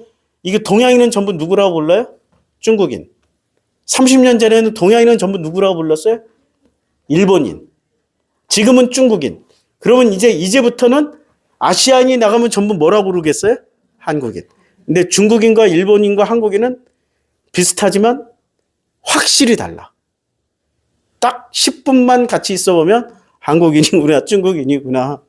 이게 동양인은 전부 누구라고 불러요? 중국인. 30년 전에는 동양인은 전부 누구라고 불렀어요? 일본인. 지금은 중국인. 그러면 이제부터는 아시아인이 나가면 전부 뭐라고 부르겠어요? 한국인. 근데 중국인과 일본인과 한국인은 비슷하지만 확실히 달라. 딱 10분만 같이 있어 보면 한국인이구나, 중국인이구나,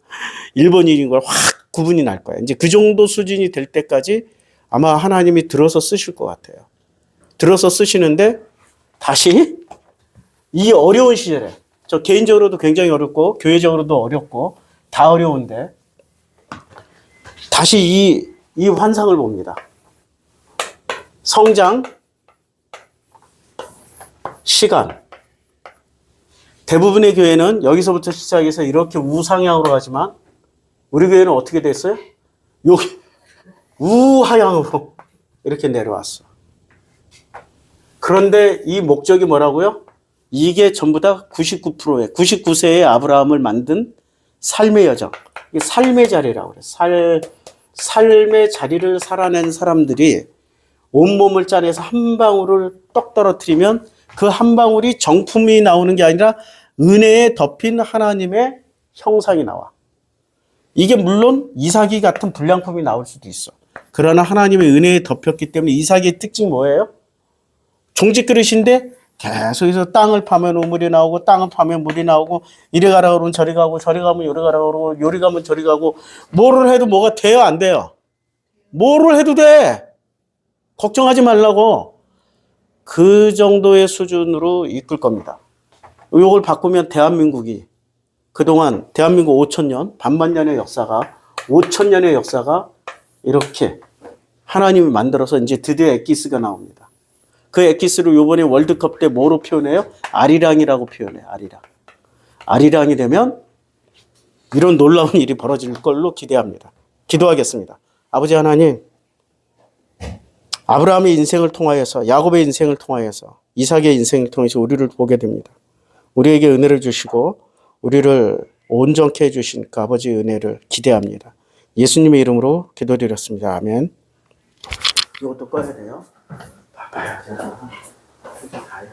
일본인인 걸 확 구분이 날 거야. 이제 그 정도 수준이 될 때까지 아마 하나님이 들어서 쓰실 것 같아요. 들어서 쓰시는데 다시 이 어려운 시절에 저 개인적으로도 굉장히 어렵고 교회적으로도 어렵고 다 어려운데 다시 이 환상을 봅니다. 성장, 시간. 대부분의 교회는 여기서부터 시작해서 이렇게 우상향으로 가지만 우리 교회는 어떻게 됐어요? 여기 우하향으로 이렇게 내려왔어. 그런데 이 목적이 뭐라고요? 이게 전부 다 99세의 아브라함을 만든 삶의 여정. 이게 삶의 자리라고 그래요. 삶의 자리를 살아낸 사람들이 온몸을 짜내서 한 방울을 떡 떨어뜨리면 그 한 방울이 정품이 나오는 게 아니라 은혜에 덮인 하나님의 형상이 나와. 이게 물론 이삭이 같은 불량품이 나올 수도 있어. 그러나 하나님의 은혜에 덮였기 때문에 이삭의 특징이 뭐예요? 종짓그릇인데 계속해서 땅을 파면 우물이 나오고 땅을 파면 물이 나오고 이리 가라 그러면 저리 가고 저리 가면 요리 가라 그러고 요리 가면 저리 가고 뭐를 해도 뭐가 돼요 안 돼요? 뭐를 해도 돼. 걱정하지 말라고. 그 정도의 수준으로 이끌 겁니다. 이걸 바꾸면 대한민국이 그동안 대한민국 5,000년, 반만년의 역사가 5,000년의 역사가 이렇게 하나님이 만들어서 이제 드디어 엑기스가 나옵니다. 그 엑기스를 이번에 월드컵 때 뭐로 표현해요? 아리랑이라고 표현해요. 아리랑. 아리랑이 되면 이런 놀라운 일이 벌어질 걸로 기대합니다. 기도하겠습니다. 아버지 하나님, 아브라함의 인생을 통하여서 야곱의 인생을 통하여서 이삭의 인생을 통해서 우리를 보게 됩니다. 우리에게 은혜를 주시고 우리를 온전케 해주신 그 아버지의 은혜를 기대합니다. 예수님의 이름으로 기도드렸습니다. 아멘. 이것도 꺼야 돼요. 봐봐요. 제가 가요.